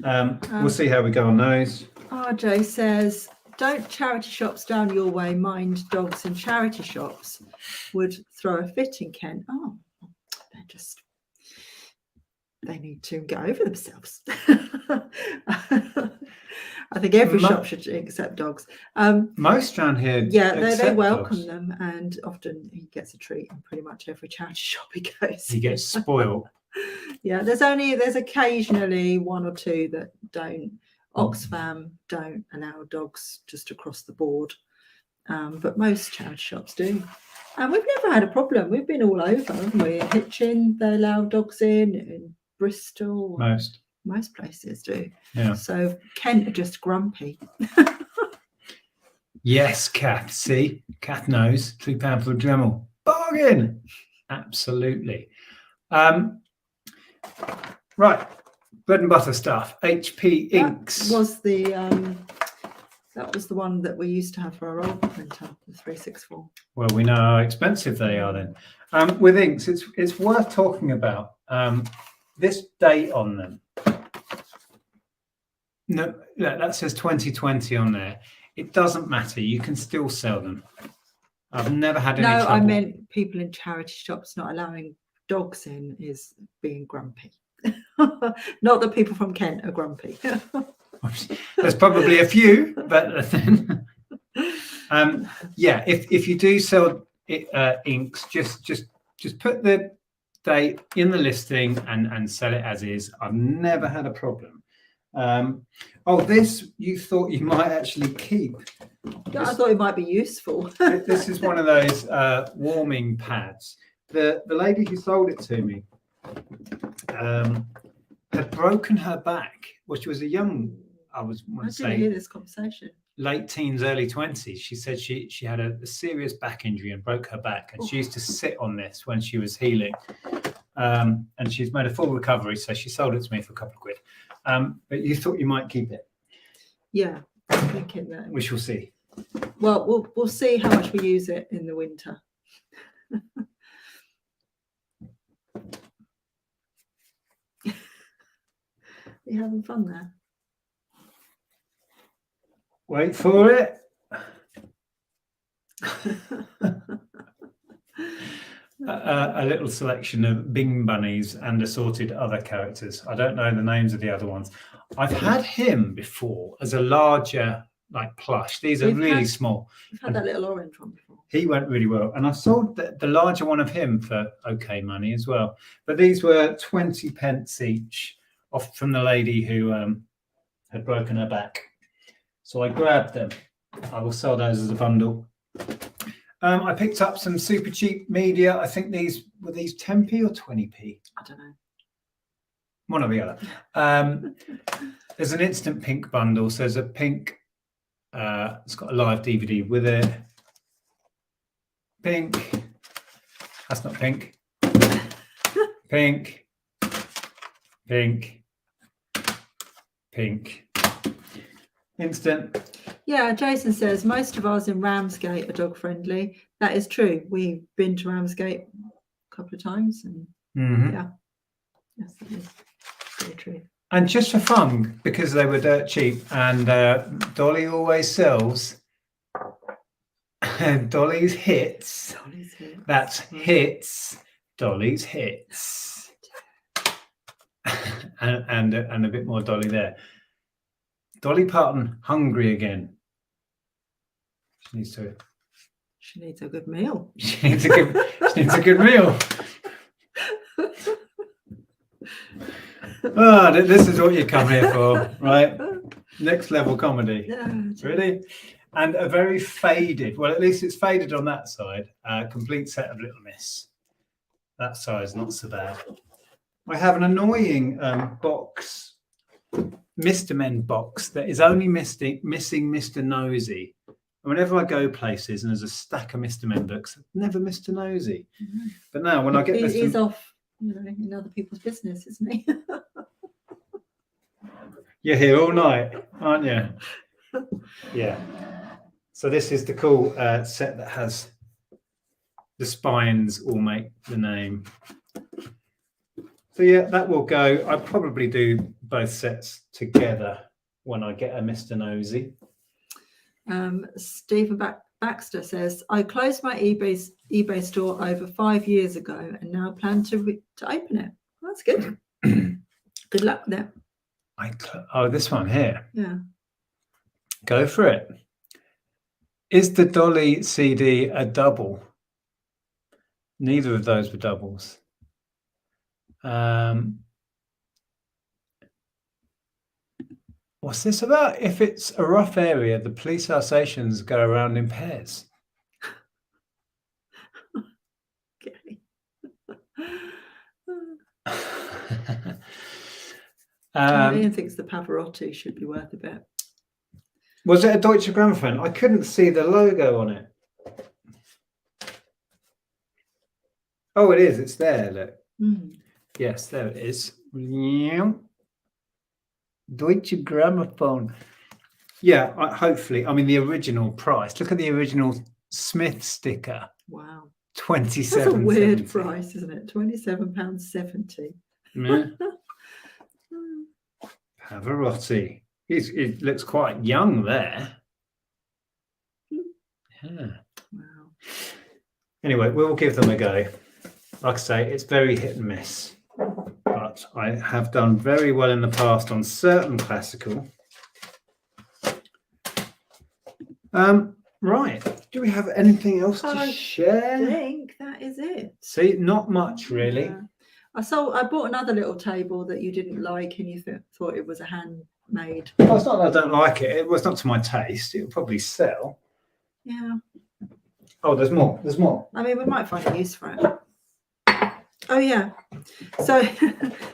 [SPEAKER 1] We'll see how we go on those.
[SPEAKER 2] RJ says, don't charity shops down your way mind dogs in charity shops would throw a fit in Ken. Oh, they need to get over themselves. I think every shop should accept dogs.
[SPEAKER 1] Most around here,
[SPEAKER 2] they welcome
[SPEAKER 1] dogs.
[SPEAKER 2] them, and often he gets a treat in pretty much every charity shop he goes.
[SPEAKER 1] He gets spoiled.
[SPEAKER 2] Yeah, there's occasionally one or two that don't. Oxfam don't allow dogs just across the board, but most charity shops do. And we've never had a problem. We've been all over, haven't we? Hitchin, they allow dogs in Bristol. Most places do.
[SPEAKER 1] Yeah.
[SPEAKER 2] So Kent are just grumpy.
[SPEAKER 1] Yes, Kath. See, Kath knows £3 for a Dremel. Bargain. Absolutely. Right, bread and butter stuff. HP inks.
[SPEAKER 2] That was the one that we used to have for our old printer, the 364.
[SPEAKER 1] Well, we know how expensive they are then. With inks, it's worth talking about this date on them. No, that says 2020 on there. It doesn't matter. You can still sell them. I've never had any trouble.
[SPEAKER 2] No, I meant people in charity shops not allowing dogs in is being grumpy. Not that people from Kent are grumpy.
[SPEAKER 1] There's probably a few, but then, yeah. If you do sell inks, just put the date in the listing and sell it as is. I've never had a problem. Oh, this you thought you might actually keep.
[SPEAKER 2] Yeah, I thought it might be useful.
[SPEAKER 1] This is one of those warming pads. The lady who sold it to me had broken her back. Well, she was a young, I
[SPEAKER 2] didn't hear this conversation.
[SPEAKER 1] Late teens, early 20s. She said she had a serious back injury and broke her back, and she used to sit on this when she was healing. And she's made a full recovery, so she sold it to me for a couple of quid. But you thought you might keep it.
[SPEAKER 2] Yeah, I'm thinking that.
[SPEAKER 1] We shall see.
[SPEAKER 2] Well, we'll see how much we use it in the winter. Are you having fun there?
[SPEAKER 1] Wait for it. A little selection of Bing bunnies and assorted other characters. I don't know the names of the other ones. I've had him before as a larger, like plush. These are really small.
[SPEAKER 2] We've had that little orange one before.
[SPEAKER 1] He went really well, and I sold the larger one of him for okay money as well. But these were 20 pence each, off from the lady who had broken her back. So I grabbed them. I will sell those as a bundle. I picked up some super cheap media. I think these 10p or 20p.
[SPEAKER 2] I don't know.
[SPEAKER 1] One or the other. There's an instant pink bundle. So there's a pink. It's got a live DVD with it. Pink. That's not pink. Pink. Pink. Pink. Instant.
[SPEAKER 2] Yeah, Jason says most of ours in Ramsgate are dog friendly. That is true. We've been to Ramsgate a couple of times, and yeah, yes, that is very true.
[SPEAKER 1] And just for fun, because they were dirt cheap, and Dolly always sells Dolly's hits.
[SPEAKER 2] Dolly's hits.
[SPEAKER 1] That's hits. Dolly's hits. and a bit more Dolly there. Dolly Parton, hungry again.
[SPEAKER 2] She needs a good meal.
[SPEAKER 1] She needs a good meal. Oh, this is what you come here for, right? Next level comedy.
[SPEAKER 2] Yeah,
[SPEAKER 1] really? And a very faded, well, at least it's faded on that side, complete set of Little Miss. That size, not so bad. I have an annoying box. Mr. Men box that is only missing Mr. Nosy. And whenever I go places and there's a stack of Mr. Men books, I've never Mr. Nosy. Mm-hmm. But now when I get this,
[SPEAKER 2] he's off, in other people's business, isn't he?
[SPEAKER 1] You're here all night, aren't you? Yeah. So this is the cool set that has the spines all make the name. So yeah, that will go. I'll probably do both sets together when I get a Mr. Nosy.
[SPEAKER 2] Stephen Baxter says, I closed my eBay store over 5 years ago and now plan to open it. Well, that's good. Good luck with it.
[SPEAKER 1] This one here.
[SPEAKER 2] Yeah.
[SPEAKER 1] Go for it. Is the Dolly CD a double? Neither of those were doubles. What's this about? If it's a rough area, the police Alsatians go around in pairs.
[SPEAKER 2] Okay. Ian thinks the Pavarotti should be worth a bit.
[SPEAKER 1] Was it a Deutsche Grammophon? I couldn't see the logo on it. Oh, it is. It's there. Look. Yes, there it is. Deutsche Grammophon. Yeah, hopefully. I mean, the original price. Look at the original Smith sticker.
[SPEAKER 2] Wow.
[SPEAKER 1] 27.
[SPEAKER 2] That's a weird price, isn't it? £27.70.
[SPEAKER 1] Yeah. Pavarotti. It looks quite young there. Yeah.
[SPEAKER 2] Wow.
[SPEAKER 1] Anyway, we'll give them a go. Like I say, it's very hit and miss. But I have done very well in the past on certain classical. Right. Do we have anything else to share?
[SPEAKER 2] I think that is it.
[SPEAKER 1] See, not much really.
[SPEAKER 2] Yeah. I bought another little table that you didn't like and you thought it was a handmade.
[SPEAKER 1] Well, it's not that I don't like it. It was not to my taste. It'll probably sell.
[SPEAKER 2] Yeah.
[SPEAKER 1] Oh, there's more. There's more.
[SPEAKER 2] I mean, we might find a use for it. Oh, yeah. So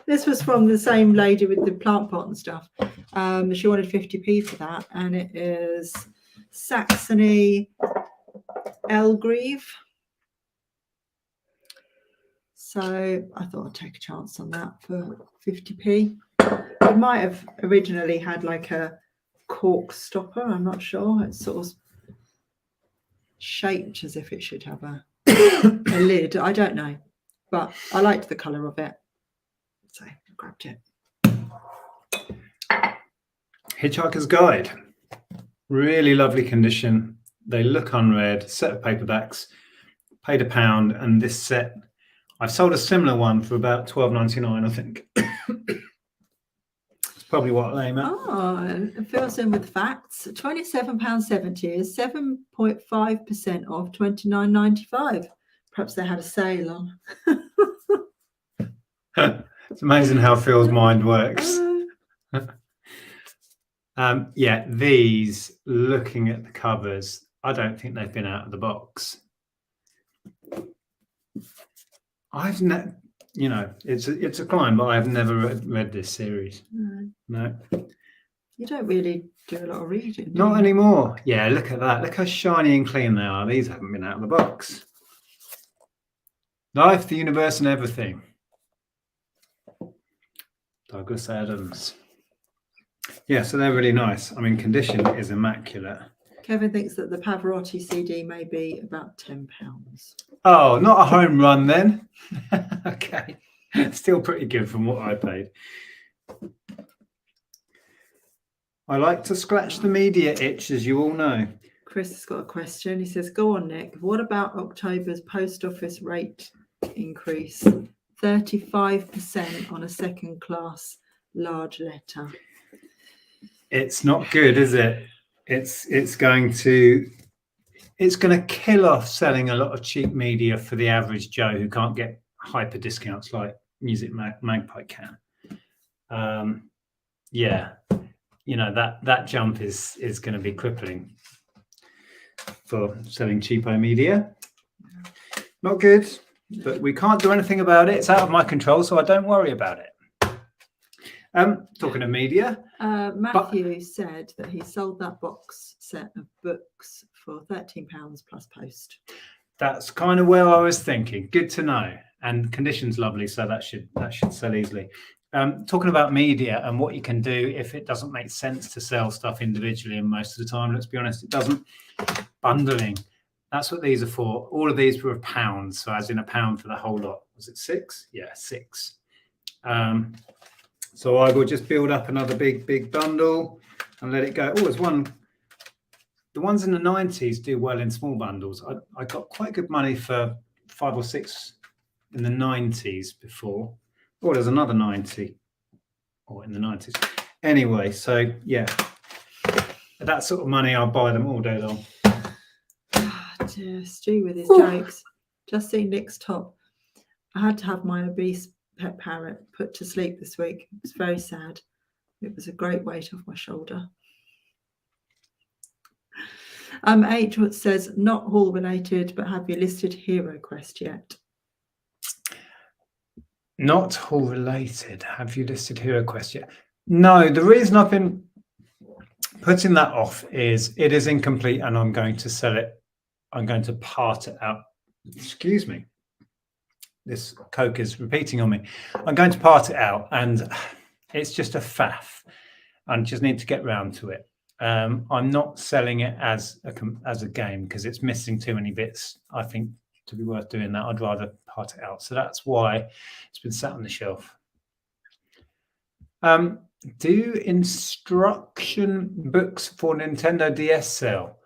[SPEAKER 2] this was from the same lady with the plant pot and stuff. She wanted 50p for that. And it is Saxony Elgreve. So I thought I'd take a chance on that for 50p. It might have originally had like a cork stopper. I'm not sure. It's sort of shaped as if it should have a lid. I don't know. But I liked the colour of it. So I grabbed it.
[SPEAKER 1] Hitchhiker's Guide. Really lovely condition. They look unread. Set of paperbacks. Paid £1. And this set, I've sold a similar one for about £12.99, I think. It's probably what I aim at.
[SPEAKER 2] Oh, it fills in with facts. £27.70 is 7.5% off £29.95. Perhaps they had a sale on.
[SPEAKER 1] It's amazing how Phil's mind works. Yeah, these, looking at the covers, I don't think they've been out of the box. I've never, you know, it's a climb, but I've never read this series. No.
[SPEAKER 2] You don't really do a lot of reading.
[SPEAKER 1] Not anymore. Yeah, look at that. Look how shiny and clean they are. These haven't been out of the box. Life, the Universe, and Everything. Douglas Adams. Yeah, so they're really nice. I mean, condition is immaculate.
[SPEAKER 2] Kevin thinks that the Pavarotti CD may be about £10.
[SPEAKER 1] Oh, not a home run then. Okay. Still pretty good from what I paid. I like to scratch the media itch, as you all know.
[SPEAKER 2] Chris has got a question. He says, go on, Nick. What about October's post office rate increase? 35% on a second class large letter.
[SPEAKER 1] It's not good, is it? It's going to kill off selling a lot of cheap media for the average Joe who can't get hyper discounts like Music Magpie can. Yeah, you know, that jump is going to be crippling for selling cheapo media. Not good, but we can't do anything about it. It's out of my control, so I don't worry about it. Talking of media,
[SPEAKER 2] Matthew said that he sold that box set of books for £13 plus post.
[SPEAKER 1] That's kind of where I was thinking. Good to know. And condition's lovely, so that should sell easily. Talking about media and what you can do if it doesn't make sense to sell stuff individually, and most of the time, let's be honest, it doesn't. Bundling. That's what these are for. All of these were £1, so as in £1 for the whole lot. Was it 6? Yeah, 6. So I will just build up another big bundle and let it go. Oh, there's one. The ones in the 90s do well in small bundles. I got quite good money for 5 or 6 in the 90s before. Oh, there's another 90. Or in the 90s. Anyway, so yeah. At that sort of money, I'll buy them all day long.
[SPEAKER 2] Oh, dear, Stu with his jokes. Just seen Nick's top. I had to have my obese pet parrot put to sleep this week. It was very sad. It was a great weight off my shoulder. H says, not haul related, but have you listed Hero Quest yet?
[SPEAKER 1] Not haul related. Have you listed Hero Quest yet? No, the reason I've been putting that off is it is incomplete and I'm going to sell it. I'm going to part it out. Excuse me. this Coke is repeating on me. I'm going to part it out, and it's just a faff. I just need to get round to it. I'm not selling it as a game because it's missing too many bits. I think to be worth doing that, I'd rather part it out. So that's why it's been sat on the shelf. Do instruction books for Nintendo DS sell?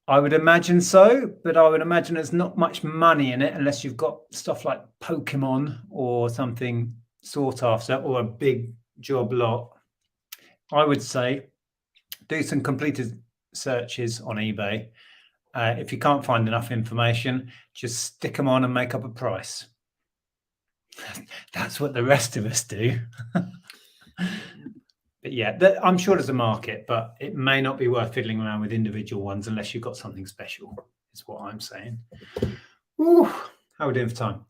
[SPEAKER 1] I would imagine so, but I would imagine there's not much money in it unless you've got stuff like Pokemon or something sought after, or a big job lot. I would say do some completed searches on eBay. If you can't find enough information, just stick them on and make up a price. That's what the rest of us do. But yeah, I'm sure there's a market, but it may not be worth fiddling around with individual ones unless you've got something special, is what I'm saying. Ooh, how are we doing for time?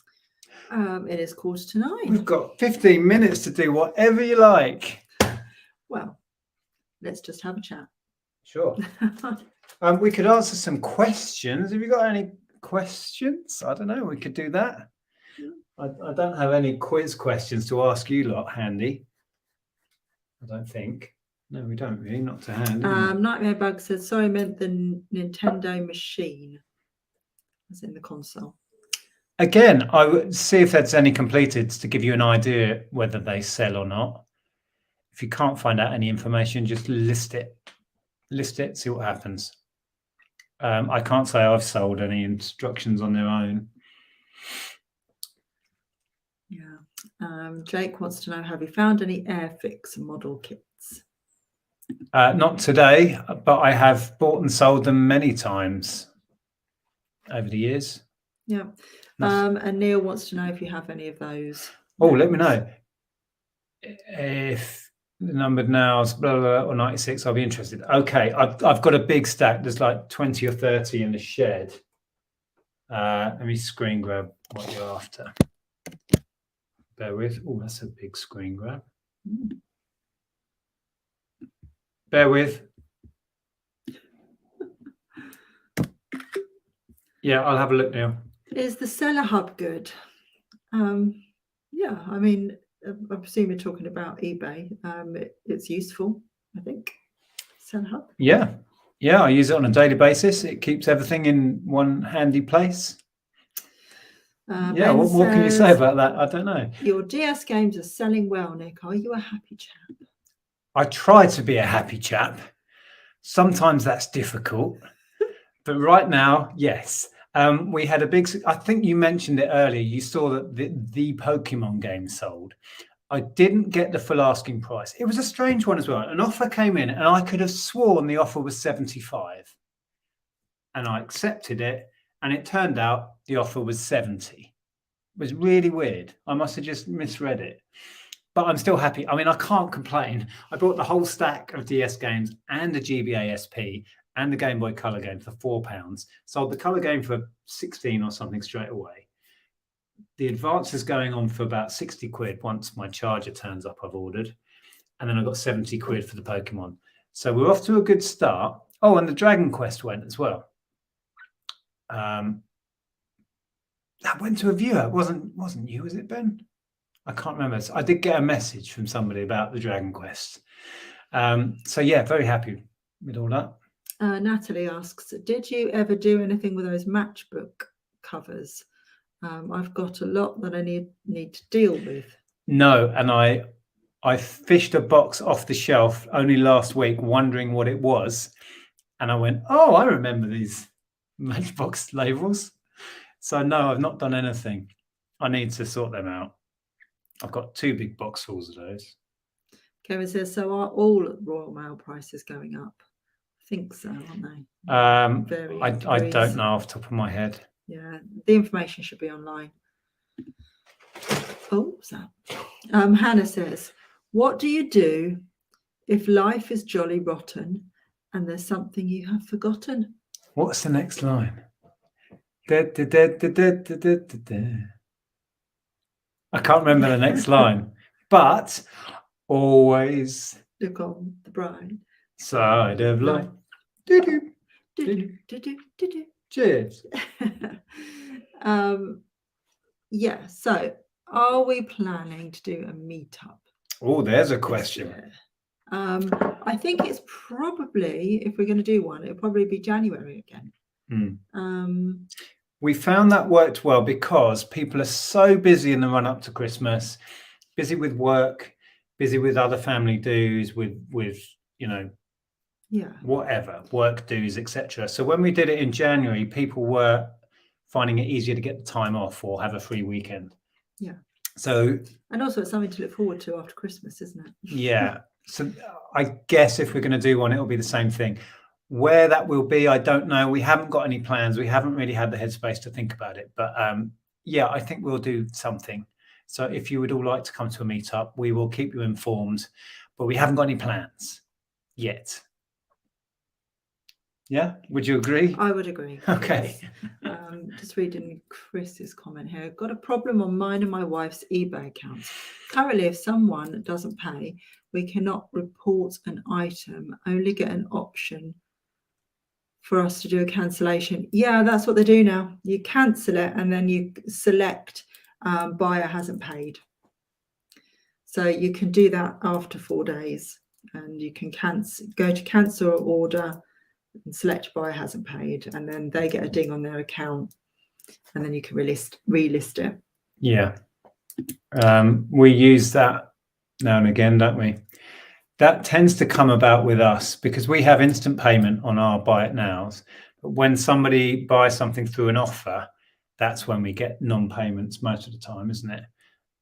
[SPEAKER 2] It is 8:45.
[SPEAKER 1] We've got 15 minutes to do whatever you like.
[SPEAKER 2] Well, let's just have a chat.
[SPEAKER 1] Sure. We could answer some questions. Have you got any questions? I don't know. We could do that. I don't have any quiz questions to ask you lot handy. I don't think. No, we don't really. Not to hand.
[SPEAKER 2] Nightmare Bug says, sorry, I meant the Nintendo machine. As in the console.
[SPEAKER 1] Again, I would see if there's any completeds to give you an idea whether they sell or not. If you can't find out any information, just list it. List it, see what happens. I can't say I've sold any instructions on their own.
[SPEAKER 2] Yeah. Jake wants to know, have you found any Airfix model kits?
[SPEAKER 1] Not today, but I have bought and sold them many times over the years.
[SPEAKER 2] Yeah. And Neil wants to know if you have any of those.
[SPEAKER 1] Oh, let me know. If the numbered nails, blah, blah, blah, or 96, I'll be interested. Okay, I've got a big stack. There's like 20 or 30 in the shed. Let me screen grab what you're after. Bear with. Oh, that's a big screen grab. Bear with. Yeah, I'll have a look now.
[SPEAKER 2] Is the Seller Hub good? Yeah, I mean, I presume you're talking about eBay. It's useful, I think. Seller Hub.
[SPEAKER 1] Yeah, I use it on a daily basis. It keeps everything in one handy place. Yeah, what more can you say about that? I don't know.
[SPEAKER 2] Your DS games are selling well, Nick. Are you a happy chap?
[SPEAKER 1] I try to be a happy chap. Sometimes that's difficult, but right now, yes. We had a big, I think you mentioned it earlier. You saw that the Pokemon game sold. I didn't get the full asking price. It was a strange one as well. An offer came in and I could have sworn the offer was 75. And I accepted it. And it turned out the offer was 70. It was really weird. I must have just misread it. But I'm still happy. I mean, I can't complain. I bought the whole stack of DS games and the GBA SP and the Game Boy Color game for £4. Sold the Color game for 16 or something straight away. The Advance is going on for about 60 quid once my charger turns up, I've ordered. And then I got 70 quid for the Pokemon. So we're off to a good start. Oh, and the Dragon Quest went as well. That went to a viewer. It wasn't you, was it, Ben? I can't remember. I did get a message from somebody about the Dragon Quest. So yeah, very happy with all that.
[SPEAKER 2] Natalie asks, did you ever do anything with those matchbook covers? I've got a lot that I need to deal with. No,
[SPEAKER 1] and I fished a box off the shelf only last week, wondering what it was, and I went, "Oh, I remember these Matchbox labels." So no, I've not done anything. I need to sort them out. I've got 2 big box fulls of those.
[SPEAKER 2] Kevin says, "So are all Royal Mail prices going up?" I think so, aren't they?
[SPEAKER 1] I don't know off the top of my head.
[SPEAKER 2] Yeah, the information should be online. Oh, what's that? Hannah says, what do you do if life is jolly rotten and there's something you have forgotten?
[SPEAKER 1] What's the next line? I can't remember the next line, but always
[SPEAKER 2] look on the bright
[SPEAKER 1] side of life. Cheers.
[SPEAKER 2] Yeah. So, are we planning to do a meetup?
[SPEAKER 1] Oh, there's a
[SPEAKER 2] this
[SPEAKER 1] question.
[SPEAKER 2] year? I think it's probably, if we're going to do one, it'll probably be January again.
[SPEAKER 1] We found that worked well because people are so busy in the run up to Christmas, busy with work, busy with other family dues, with whatever, work dues, etc. So when we did it in January, people were finding it easier to get the time off or have a free weekend.
[SPEAKER 2] Yeah.
[SPEAKER 1] So,
[SPEAKER 2] and also it's something to look forward to after Christmas, isn't it?
[SPEAKER 1] Yeah. So I guess if we're going to do one, it'll be the same thing. Where that will be, I don't know. We haven't got any plans. We haven't really had the headspace to think about it. But yeah, I think we'll do something. So if you would all like to come to a meetup, we will keep you informed. But we haven't got any plans yet. Yeah, would you agree?
[SPEAKER 2] I would agree.
[SPEAKER 1] Okay.
[SPEAKER 2] Yes. Just reading Chris's comment here. Got a problem on mine and my wife's eBay accounts. Currently, if someone doesn't pay, we cannot report an item, only get an option for us to do a cancellation. Yeah, that's what they do now. You cancel it and then you select buyer hasn't paid. So you can do that after 4 days, and you can go to cancel order and select buyer hasn't paid, and then they get a ding on their account, and then you can relist it.
[SPEAKER 1] Yeah. We use that now and again, don't we? That tends to come about with us because we have instant payment on our buy it nows. But when somebody buys something through an offer, that's when we get non-payments most of the time, isn't it?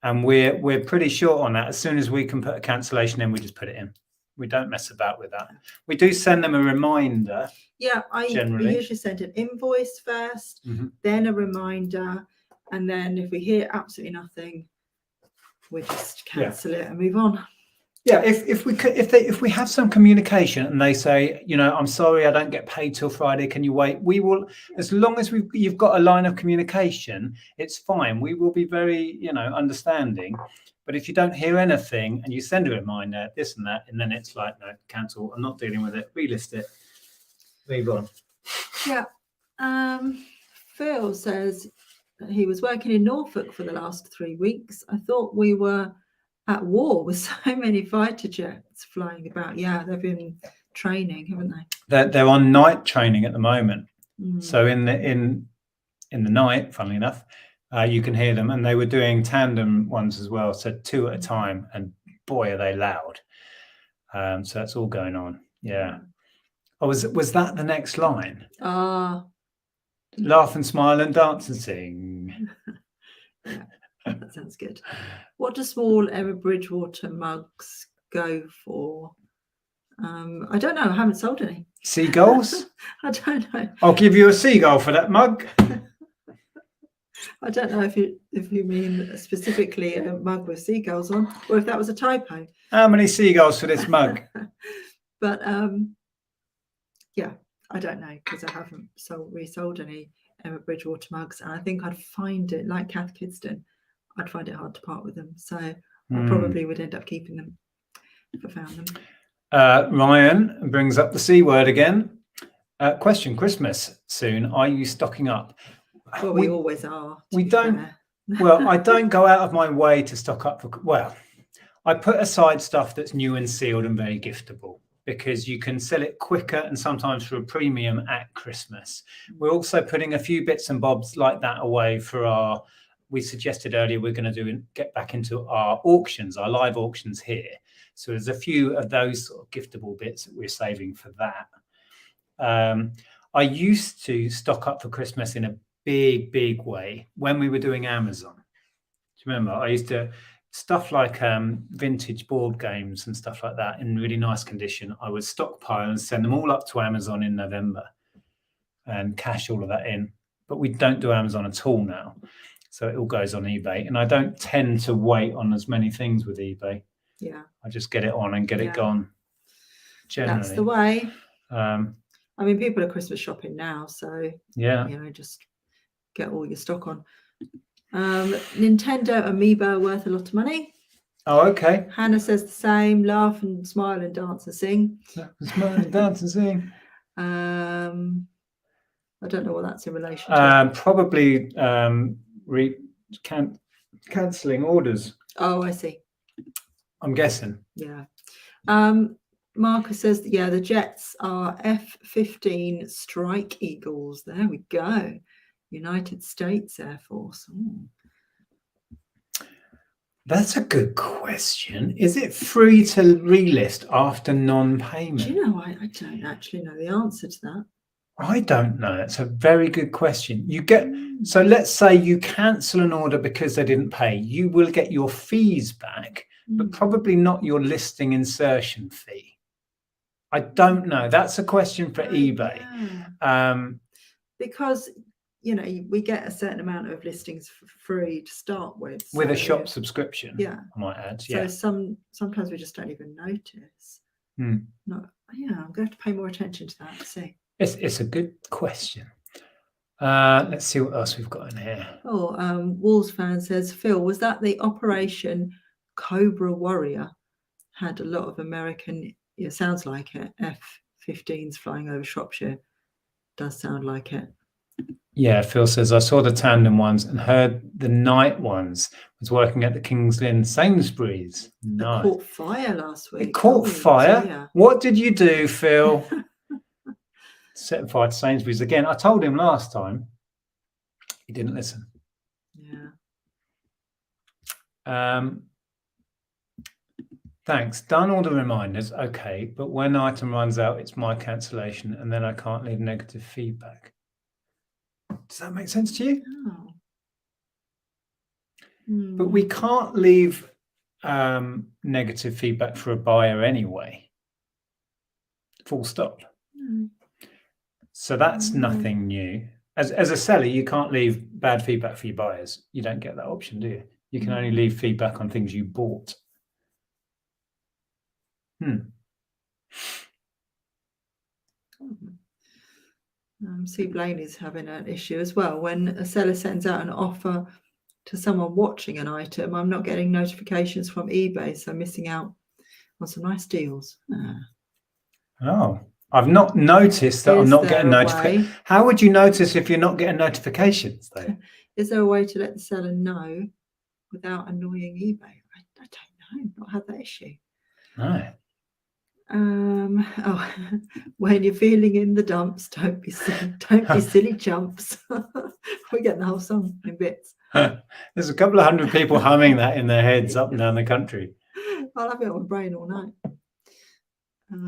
[SPEAKER 1] And we're pretty short on that. As soon as we can put a cancellation in, we just put it in. We don't mess about with that. We do send them a reminder.
[SPEAKER 2] Yeah, we usually send an invoice first, then a reminder, and then if we hear absolutely nothing, we just cancel it and move on.
[SPEAKER 1] Yeah, if we have some communication and they say, I'm sorry, I don't get paid till Friday, can you wait? We will, as long as you've got a line of communication, it's fine. We will be very, understanding. But if you don't hear anything and you send a reminder, this and that, and then it's like, no, cancel, I'm not dealing with it, relist it, move on.
[SPEAKER 2] Yeah. Phil says he was working in Norfolk for the last 3 weeks. I thought we were at war with so many fighter jets flying about. Yeah, they've been training, haven't they?
[SPEAKER 1] They're on night training at the moment. So in the night, funnily enough, you can hear them, and they were doing tandem ones as well, so 2 at a time, and boy, are they loud. So that's all going on. Yeah. Oh, was that the next line? Laugh and smile and dance and sing.
[SPEAKER 2] Yeah, that sounds good. What do small Emma Bridgewater mugs go for? I don't know. I haven't sold any.
[SPEAKER 1] Seagulls?
[SPEAKER 2] I don't know.
[SPEAKER 1] I'll give you a seagull for that mug.
[SPEAKER 2] I don't know if you mean specifically a mug with seagulls on, or if that was a typo.
[SPEAKER 1] How many seagulls for this mug?
[SPEAKER 2] But yeah, I don't know, because I haven't resold any Emma Bridgewater mugs, and I think I'd find it, like Kath Kidston, I'd find it hard to part with them. So I probably would end up keeping them if I found them.
[SPEAKER 1] Ryan brings up the C word again. Question: Christmas soon. Are you stocking up?
[SPEAKER 2] Well, we always are.
[SPEAKER 1] We don't. Well, I don't go out of my way to stock up for. Well, I put aside stuff that's new and sealed and very giftable, because you can sell it quicker and sometimes for a premium at Christmas. We're also putting a few bits and bobs like that away for we suggested earlier, we're going to get back into our auctions, our live auctions here. So there's a few of those sort of giftable bits that we're saving for that. I used to stock up for Christmas in a big way when we were doing Amazon. Do you remember? I used to stuff like vintage board games and stuff like that in really nice condition. I would stockpile and send them all up to Amazon in November and cash all of that in. But we don't do Amazon at all now. So it all goes on eBay. And I don't tend to wait on as many things with eBay.
[SPEAKER 2] Yeah.
[SPEAKER 1] I just get it on and get it gone. Generally.
[SPEAKER 2] That's the way. I mean, people are Christmas shopping now. So, just get all your stock on. Nintendo Amiibo are worth a lot of money.
[SPEAKER 1] Oh, okay.
[SPEAKER 2] Hannah says the same. Laugh and smile and dance and sing.
[SPEAKER 1] Smile and dance and sing.
[SPEAKER 2] I don't know what that's in relation to.
[SPEAKER 1] Probably cancelling orders.
[SPEAKER 2] Oh, I see.
[SPEAKER 1] I'm guessing.
[SPEAKER 2] Yeah. Marcus says, yeah, the jets are F-15 Strike Eagles. There we go. United States Air Force. Ooh.
[SPEAKER 1] That's a good question. Is it free to relist after non-payment?
[SPEAKER 2] Do you know, I don't actually know the answer to that.
[SPEAKER 1] I don't know. That's a very good question. So let's say you cancel an order because they didn't pay. You will get your fees back, but probably not your listing insertion fee. I don't know. That's a question for eBay.
[SPEAKER 2] Yeah. Because, you know, we get a certain amount of listings for free to start with.
[SPEAKER 1] With a shop subscription,
[SPEAKER 2] yeah,
[SPEAKER 1] I might add.
[SPEAKER 2] So
[SPEAKER 1] Yeah.
[SPEAKER 2] sometimes we just don't even notice. No, yeah, I'm going to have to pay more attention to that. See.
[SPEAKER 1] It's a good question. Let's see what else we've got in here.
[SPEAKER 2] Oh, Wolves fan says, Phil, was that the Operation Cobra Warrior? Had a lot of American, it sounds like it, F-15s flying over Shropshire. Does sound like it.
[SPEAKER 1] Yeah, Phil says, I saw the tandem ones and heard the night ones was working at the King's Lynn Sainsbury's. Nice.
[SPEAKER 2] It caught fire last week.
[SPEAKER 1] It caught fire?
[SPEAKER 2] Yeah.
[SPEAKER 1] What did you do, Phil? Set fire to Sainsbury's again. I told him last time. He didn't listen.
[SPEAKER 2] Yeah.
[SPEAKER 1] Thanks. Done all the reminders. Okay. But when item runs out, it's my cancellation and then I can't leave negative feedback. Does that make sense to you?
[SPEAKER 2] Oh.
[SPEAKER 1] But we can't leave negative feedback for a buyer anyway. Full stop. So that's nothing new. As a seller, you can't leave bad feedback for your buyers. You don't get that option, do you? You can only leave feedback on things you bought.
[SPEAKER 2] See, Blaney's having an issue as well. When a seller sends out an offer to someone watching an item, I'm not getting notifications from eBay, so I'm missing out on some nice deals.
[SPEAKER 1] Oh, I've not noticed that. I'm not getting notifications. How would you notice if you're not getting notifications, though?
[SPEAKER 2] Is there a way to let the seller know without annoying eBay? I don't know. I've not had that issue.
[SPEAKER 1] No.
[SPEAKER 2] When you're feeling in the dumps, don't be silly chumps. We get the whole song in bits.
[SPEAKER 1] There's a couple of hundred people humming that in their heads up and down the country.
[SPEAKER 2] I'll have it on my brain all night.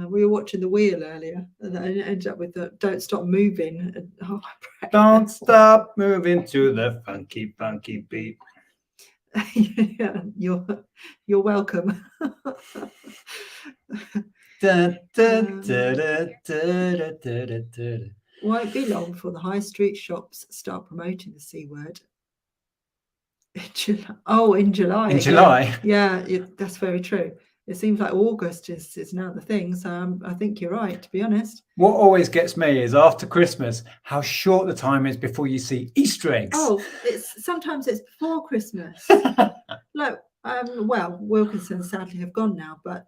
[SPEAKER 2] We were watching The Wheel earlier, and it ended up with the "Don't Stop Moving."
[SPEAKER 1] Don't stop moving to the funky, funky beat.
[SPEAKER 2] Yeah, you're welcome. Won't be long before the high street shops start promoting the C word. In July.
[SPEAKER 1] In July?
[SPEAKER 2] Yeah, that's very true. It seems like August is now the thing. So I think you're right, to be honest.
[SPEAKER 1] What always gets me is after Christmas, how short the time is before you see Easter eggs.
[SPEAKER 2] Oh, sometimes it's before Christmas. Look, well, Wilkinsons sadly have gone now, but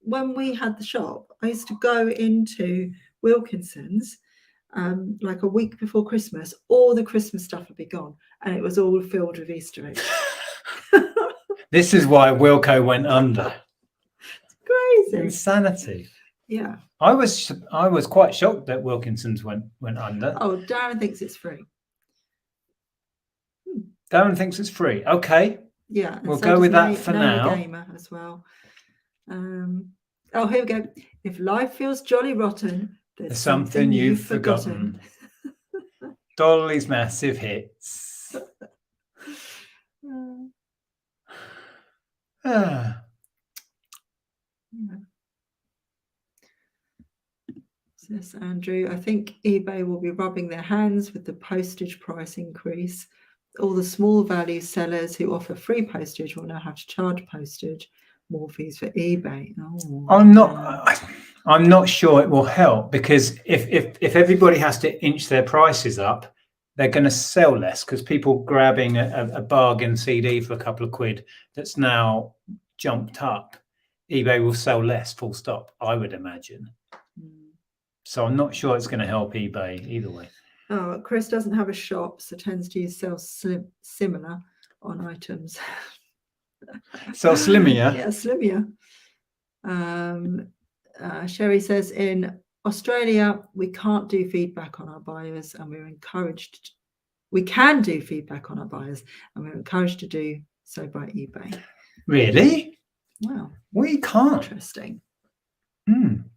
[SPEAKER 2] when we had the shop, I used to go into Wilkinsons like a week before Christmas. All the Christmas stuff would be gone, and it was all filled with Easter eggs.
[SPEAKER 1] This is why Wilco went under.
[SPEAKER 2] It's crazy.
[SPEAKER 1] Insanity.
[SPEAKER 2] Yeah.
[SPEAKER 1] I was quite shocked that Wilkinsons went under.
[SPEAKER 2] Oh, Darren thinks it's free.
[SPEAKER 1] Darren thinks it's free. Okay.
[SPEAKER 2] Yeah.
[SPEAKER 1] We'll go with that for now.
[SPEAKER 2] Gamer as well. Here we go. If life feels jolly rotten, there's something you've forgotten.
[SPEAKER 1] Dolly's massive hits.
[SPEAKER 2] Yes, Andrew. I think eBay will be rubbing their hands with the postage price increase. All the small value sellers who offer free postage will now have to charge postage more fees for eBay.
[SPEAKER 1] I'm not sure it will help, because if everybody has to inch their prices up, they're going to sell less, because people grabbing a bargain CD for a couple of quid that's now jumped up, eBay will sell less, full stop, I would imagine. So I'm not sure it's going to help eBay either way.
[SPEAKER 2] Oh, Chris doesn't have a shop, so tends to use similar on items.
[SPEAKER 1] So Slimia.
[SPEAKER 2] Yeah, Slimia. Sherry says in Australia, we can't do feedback on our buyers, and we're encouraged. We can do feedback on our buyers, and we're encouraged to do so by eBay.
[SPEAKER 1] Really?
[SPEAKER 2] Wow.
[SPEAKER 1] We can't.
[SPEAKER 2] Interesting.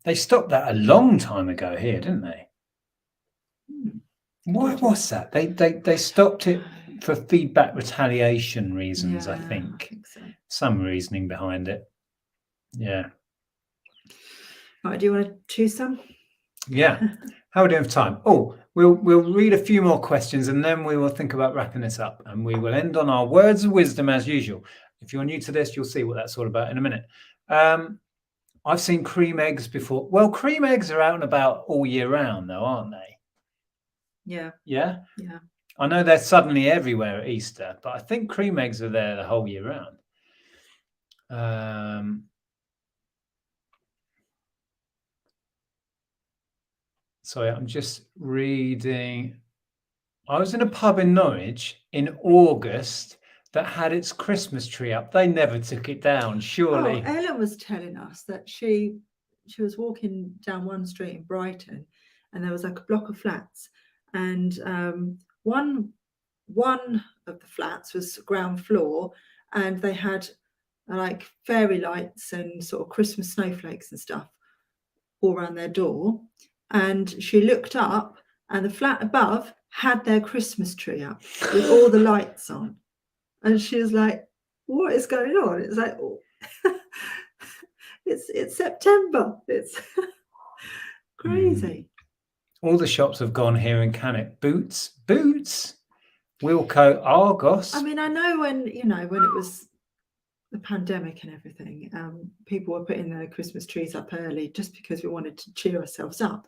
[SPEAKER 1] They stopped that a long time ago here, didn't they? Why was that? They stopped it for feedback retaliation reasons,
[SPEAKER 2] Yeah,
[SPEAKER 1] I think.
[SPEAKER 2] I think so.
[SPEAKER 1] Some reasoning behind it. Yeah.
[SPEAKER 2] Right, do you want to choose some?
[SPEAKER 1] Yeah. How are we doing for time? Oh, we'll read a few more questions and then we will think about wrapping this up, and we will end on our words of wisdom as usual. If you're new to this, you'll see what that's all about in a minute. I've seen cream eggs before. Well, cream eggs are out and about all year round though, aren't they?
[SPEAKER 2] Yeah.
[SPEAKER 1] Yeah?
[SPEAKER 2] Yeah.
[SPEAKER 1] I know they're suddenly everywhere at Easter, but I think cream eggs are there the whole year round. Sorry, I'm just reading. I was in a pub in Norwich in August that had its Christmas tree up. They never took it down, surely.
[SPEAKER 2] Oh, Ellen was telling us that she was walking down one street in Brighton, and there was like a block of flats, and one of the flats was ground floor, and they had like fairy lights and sort of Christmas snowflakes and stuff all around their door. And she looked up, and the flat above had their Christmas tree up with all the lights on. And she was like, what is going on? It's like, oh, it's September. It's crazy.
[SPEAKER 1] All the shops have gone here in Cannock. Boots, Wilco, Argos.
[SPEAKER 2] I mean, I know when it was the pandemic and everything, people were putting their Christmas trees up early just because we wanted to cheer ourselves up,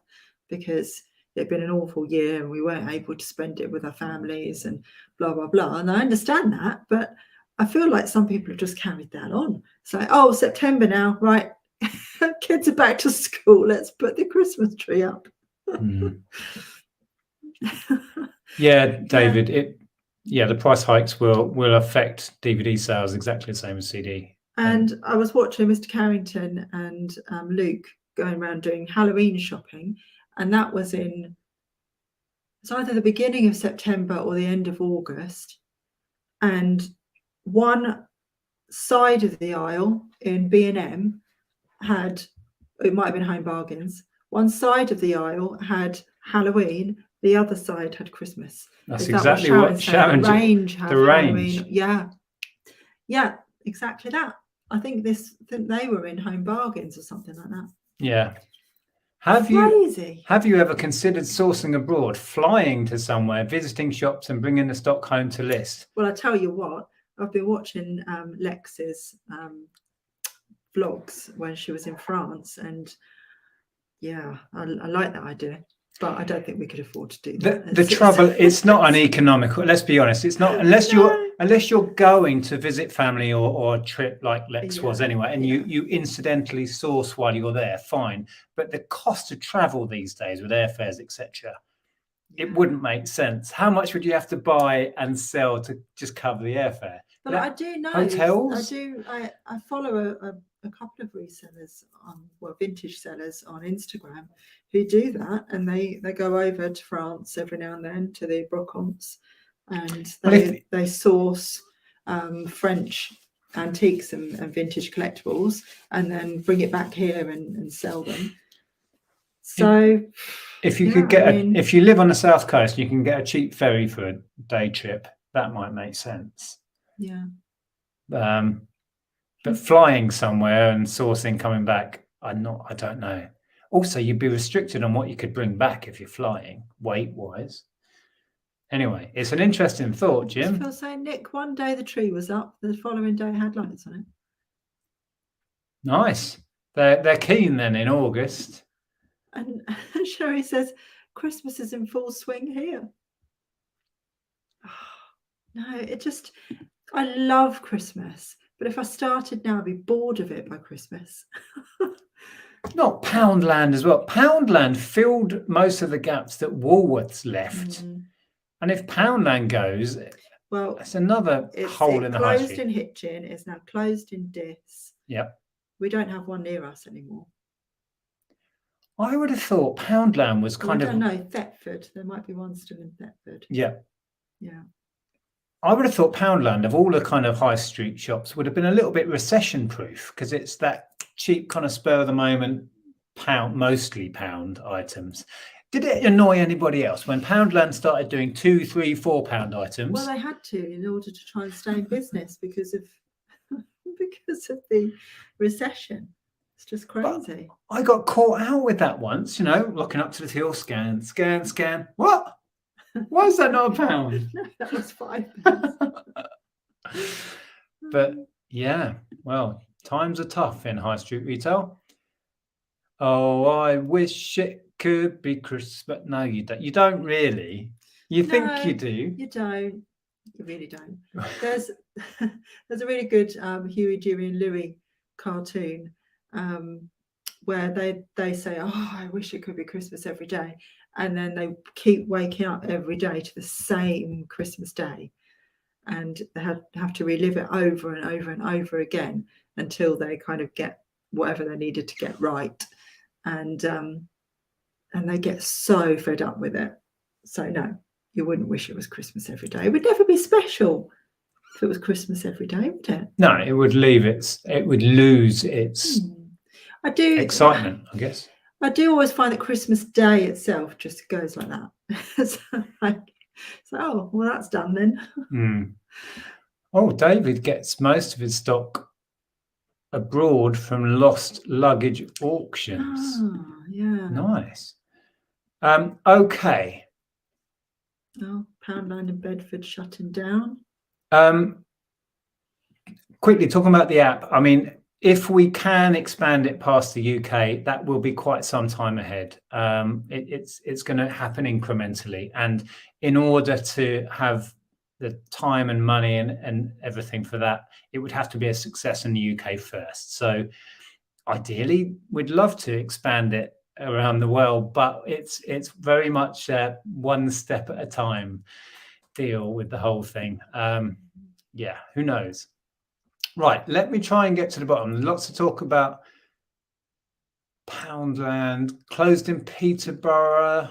[SPEAKER 2] because it'd been an awful year and we weren't able to spend it with our families and blah, blah, blah. And I understand that, but I feel like some people have just carried that on. It's like, oh, September now, right? Kids are back to school. Let's put the Christmas tree up.
[SPEAKER 1] Yeah, David, the price hikes will affect DVD sales exactly the same as CD.
[SPEAKER 2] And I was watching Mr. Carrington and Luke going around doing Halloween shopping, and that was it's either the beginning of September or the end of August. And one side of the aisle in B&M had, it might have been Home Bargains, one side of the aisle had Halloween, the other side had Christmas.
[SPEAKER 1] That's exactly what Sharon
[SPEAKER 2] said. The range had
[SPEAKER 1] range.
[SPEAKER 2] Halloween. Yeah, exactly that. I think they were in Home Bargains or something like that.
[SPEAKER 1] Yeah. Have you ever considered sourcing abroad, flying to somewhere, visiting shops and bringing the stock home to list?
[SPEAKER 2] Well, I tell you what, I've been watching Lex's vlogs when she was in France, and yeah, I like that idea. But I don't think we could afford to do that.
[SPEAKER 1] The trouble, it's not uneconomical. Let's be honest. It's not unless you're going to visit family or a trip like Lex was anyway, and you incidentally source while you're there. Fine, but the cost of travel these days with airfares, etc., it wouldn't make sense. How much would you have to buy and sell to just cover the airfare?
[SPEAKER 2] But I do know
[SPEAKER 1] hotels.
[SPEAKER 2] I follow a couple of resellers vintage sellers on Instagram who do that, and they go over to France every now and then to the brocantes, and they source French antiques and vintage collectibles, and then bring it back here and sell them. So
[SPEAKER 1] if you could if you live on the south coast, you can get a cheap ferry for a day trip. That might make sense.
[SPEAKER 2] Yeah.
[SPEAKER 1] But flying somewhere and sourcing coming back, I don't know. Also, you'd be restricted on what you could bring back if you're flying, weight-wise. Anyway, it's an interesting thought, Jim.
[SPEAKER 2] I was saying, Nick, one day the tree was up, the following day it had lights on it.
[SPEAKER 1] Nice. They're keen then in August.
[SPEAKER 2] And Sherry says, Christmas is in full swing here. Oh, no, I love Christmas. But if I started now, I'd be bored of it by Christmas.
[SPEAKER 1] not Poundland as well. Poundland filled most of the gaps that Woolworths left. And if Poundland goes,
[SPEAKER 2] well,
[SPEAKER 1] that's another hole in the high
[SPEAKER 2] closed
[SPEAKER 1] street.
[SPEAKER 2] in Hitchin, it's now closed in Dis.
[SPEAKER 1] Yep.
[SPEAKER 2] We don't have one near us anymore.
[SPEAKER 1] I would have thought Poundland was
[SPEAKER 2] I
[SPEAKER 1] kind of...
[SPEAKER 2] don't know, Thetford. There might be one still in Thetford.
[SPEAKER 1] Yeah.
[SPEAKER 2] Yeah.
[SPEAKER 1] I would have thought Poundland, of all the kind of high street shops, would have been a little bit recession proof because it's that cheap kind of spur of the moment mostly pound items. Did it annoy anybody else when Poundland started doing £2, £3, £4 items?
[SPEAKER 2] Well, they had to in order to try and stay in business because of the recession. It's just crazy.
[SPEAKER 1] But I got caught out with that once, looking up to the till, scan. What? Why is that not £1?
[SPEAKER 2] No, that was £5.
[SPEAKER 1] But yeah, well, times are tough in high street retail. Oh, I wish it could be Christmas. But no, you don't. You don't really. You think you do.
[SPEAKER 2] You don't. You really don't. There's a really good Huey, Dewey and Louie cartoon where they say, "Oh, I wish it could be Christmas every day," and then they keep waking up every day to the same Christmas day, and they have to relive it over and over and over again until they kind of get whatever they needed to get right, and they get so fed up with it. So no, you wouldn't wish it was Christmas every day. It would never be special if it was Christmas every day, would it?
[SPEAKER 1] No, it would lose its excitement, I guess.
[SPEAKER 2] I do always find that Christmas Day itself just goes like that. So well, that's done then.
[SPEAKER 1] Oh, David gets most of his stock abroad from lost luggage auctions.
[SPEAKER 2] Oh, yeah.
[SPEAKER 1] Nice. Okay.
[SPEAKER 2] Oh, Poundland in Bedford shutting down.
[SPEAKER 1] Quickly talking about the app. I mean, if we can expand it past the UK, that will be quite some time ahead. It's going to happen incrementally, and in order to have the time and money and everything for that, it would have to be a success in the UK first. So ideally, we'd love to expand it around the world, but it's very much one step at a time deal with the whole thing. Yeah, who knows? Right, let me try and get to the bottom. Lots to talk about. Poundland closed in Peterborough.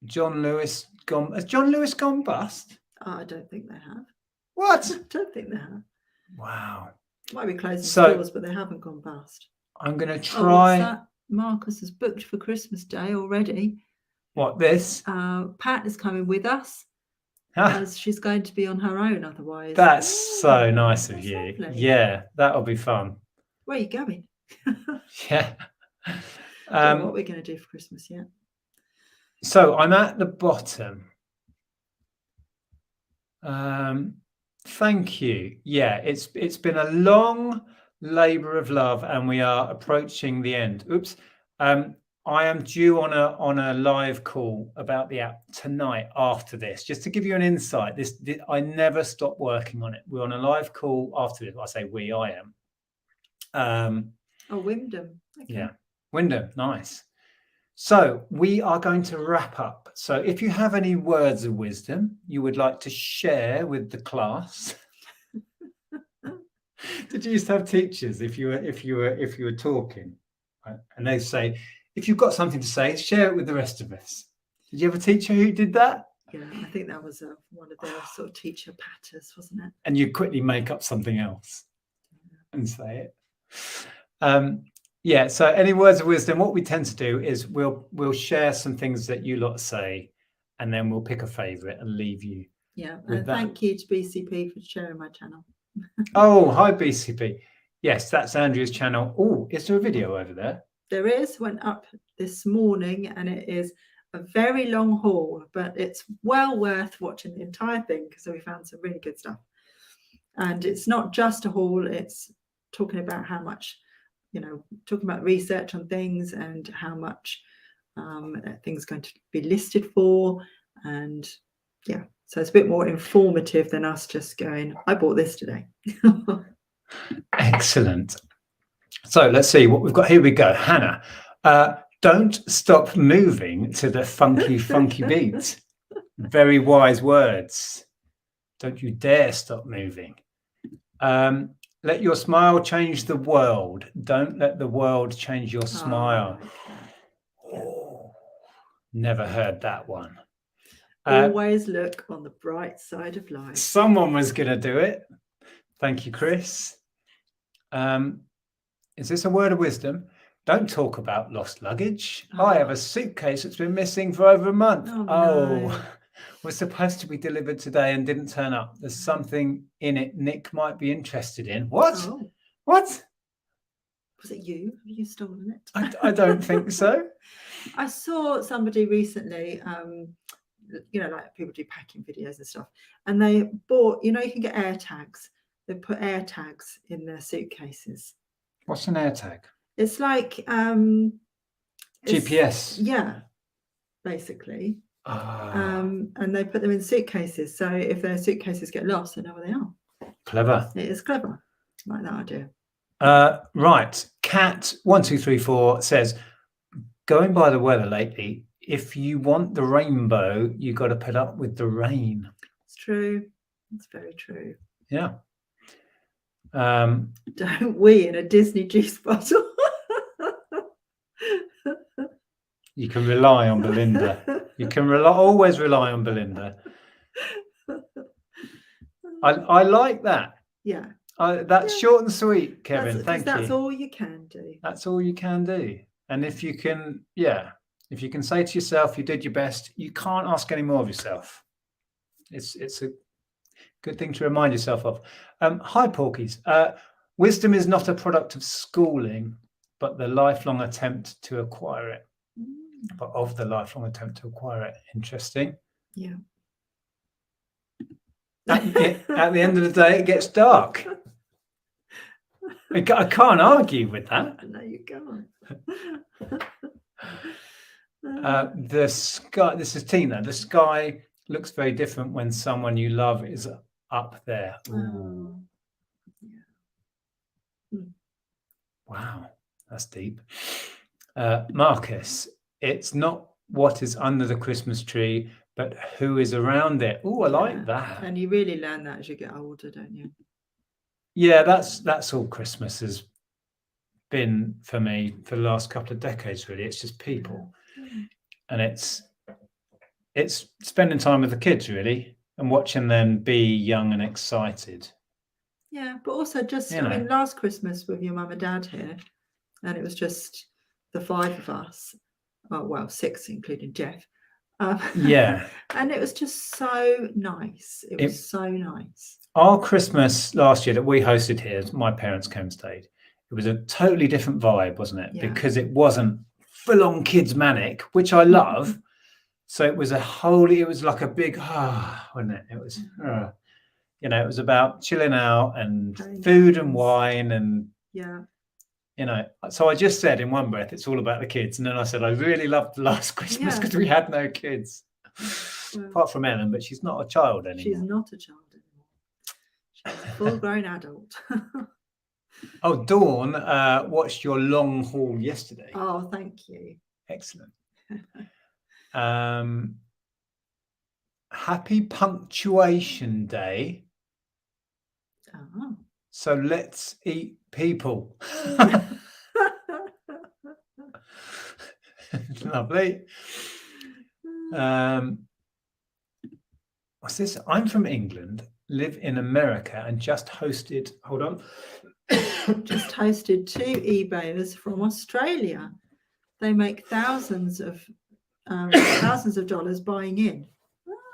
[SPEAKER 1] John Lewis gone. Has John Lewis gone bust?
[SPEAKER 2] I don't think they have.
[SPEAKER 1] What?
[SPEAKER 2] I don't think they have.
[SPEAKER 1] Wow.
[SPEAKER 2] Might be closing stores, but they haven't gone bust.
[SPEAKER 1] I'm going to try.
[SPEAKER 2] Oh, what's that? Marcus has booked for Christmas Day already.
[SPEAKER 1] What, this?
[SPEAKER 2] Pat is coming with us as she's going to be on her own otherwise.
[SPEAKER 1] That's so nice of you.
[SPEAKER 2] Lovely.
[SPEAKER 1] Yeah, that'll be fun.
[SPEAKER 2] Where are you going?
[SPEAKER 1] Yeah.
[SPEAKER 2] Don't know what we're going to do for Christmas yet.
[SPEAKER 1] So I'm at the bottom. Thank you. Yeah, it's been a long labor of love, and we are approaching the end. Oops. I am due on a live call about the app tonight after this, just to give you an insight. This I never stop working on it. We're on a live call after this. I say we, I am.
[SPEAKER 2] Wyndham. Okay.
[SPEAKER 1] Yeah, Wyndham, nice. So we are going to wrap up. So if you have any words of wisdom you would like to share with the class. Did you used to have teachers if you were talking, right? And they say, if you've got something to say, share it with the rest of us. Did you have a teacher who did that?
[SPEAKER 2] Yeah, I think that was one of their sort of teacher patters, wasn't it?
[SPEAKER 1] And you quickly make up something else and say it. Yeah, so any words of wisdom, what we tend to do is we'll share some things that you lot say, and then we'll pick a favourite and leave you.
[SPEAKER 2] Yeah, and thank you to BCP for sharing my channel.
[SPEAKER 1] Oh, hi BCP. Yes, that's Andrea's channel. Oh, is there a video over there?
[SPEAKER 2] There is, went up this morning, and it is a very long haul, but it's well worth watching the entire thing because we found some really good stuff. And it's not just a haul, it's talking about how much, talking about research on things and how much things are going to be listed for. And yeah, so it's a bit more informative than us just going, I bought this today.
[SPEAKER 1] Excellent. So let's see what we've got. Here we go. Hannah, don't stop moving to the funky, funky beat. Very wise words. Don't you dare stop moving. Let your smile change the world. Don't let the world change your smile. Oh, never heard that one.
[SPEAKER 2] Always look on the bright side of life.
[SPEAKER 1] Someone was going to do it. Thank you, Chris. Is this a word of wisdom? Don't talk about lost luggage. I have a suitcase that's been missing for over a month.
[SPEAKER 2] No.
[SPEAKER 1] Was supposed to be delivered today and didn't turn up. There's something in it Nick might be interested in. What?
[SPEAKER 2] Oh.
[SPEAKER 1] What?
[SPEAKER 2] Was it you? Have you stolen it?
[SPEAKER 1] I don't think so.
[SPEAKER 2] I saw somebody recently, like people do packing videos and stuff, and they bought, you can get air tags. They put air tags in their suitcases.
[SPEAKER 1] What's an air tag?
[SPEAKER 2] It's like
[SPEAKER 1] GPS.
[SPEAKER 2] Yeah, basically. And they put them in suitcases. So if their suitcases get lost, they know where they are.
[SPEAKER 1] Clever.
[SPEAKER 2] It is clever. I like that idea.
[SPEAKER 1] Right. Cat1234 says, going by the weather lately, if you want the rainbow, you got to put up with the rain.
[SPEAKER 2] It's true. It's very true.
[SPEAKER 1] Yeah.
[SPEAKER 2] Don't we in a Disney juice bottle?
[SPEAKER 1] You can rely on Belinda. You can always rely on Belinda. I like that.
[SPEAKER 2] Yeah.
[SPEAKER 1] That's short and sweet, Kevin. Thank you.
[SPEAKER 2] That's all you can do.
[SPEAKER 1] That's all you can do. And if you can say to yourself, you did your best, you can't ask any more of yourself. It's a good thing to remind yourself of. Hi, Porkies. Wisdom is not a product of schooling, but the lifelong attempt to acquire it. But of the lifelong attempt to acquire it. Interesting.
[SPEAKER 2] Yeah.
[SPEAKER 1] At the end of the day, it gets dark. I can't argue with that.
[SPEAKER 2] No, you can't.
[SPEAKER 1] The sky. This is Tina. The sky looks very different when someone you love is up there. Ooh.
[SPEAKER 2] Yeah.
[SPEAKER 1] Wow, that's deep. Marcus, it's not what is under the Christmas tree, but who is around it. Oh, I like that.
[SPEAKER 2] And you really learn that as you get older, don't you?
[SPEAKER 1] Yeah, that's all Christmas has been for me for the last couple of decades, really. It's just people. And it's spending time with the kids, really, and watching them be young and excited.
[SPEAKER 2] Yeah, but also just, I mean, last Christmas with your mum and dad here, and it was just the 5 of us. Oh, well, 6, including Jeff.
[SPEAKER 1] Yeah.
[SPEAKER 2] And it was just so nice. It was so nice.
[SPEAKER 1] Our Christmas last year that we hosted here, my parents came and stayed. It was a totally different vibe, wasn't it?
[SPEAKER 2] Yeah.
[SPEAKER 1] Because it wasn't full-on kids manic, which I love. So it was it was like a big, wasn't it? It was, it was about chilling out and food and wine and, so I just said in one breath, it's all about the kids. And then I said, I really loved last Christmas because we had no kids. Apart from Ellen, but she's not a child anymore.
[SPEAKER 2] She's not a child anymore. She's a full-grown adult.
[SPEAKER 1] Oh, Dawn watched your long haul yesterday.
[SPEAKER 2] Oh, thank you.
[SPEAKER 1] Excellent. Happy Punctuation Day.
[SPEAKER 2] Oh.
[SPEAKER 1] So let's eat people. Lovely. What's this? I'm from England, live in America, and just hosted. Hold on.
[SPEAKER 2] Just hosted 2 eBayers from Australia. They make thousands of dollars buying in.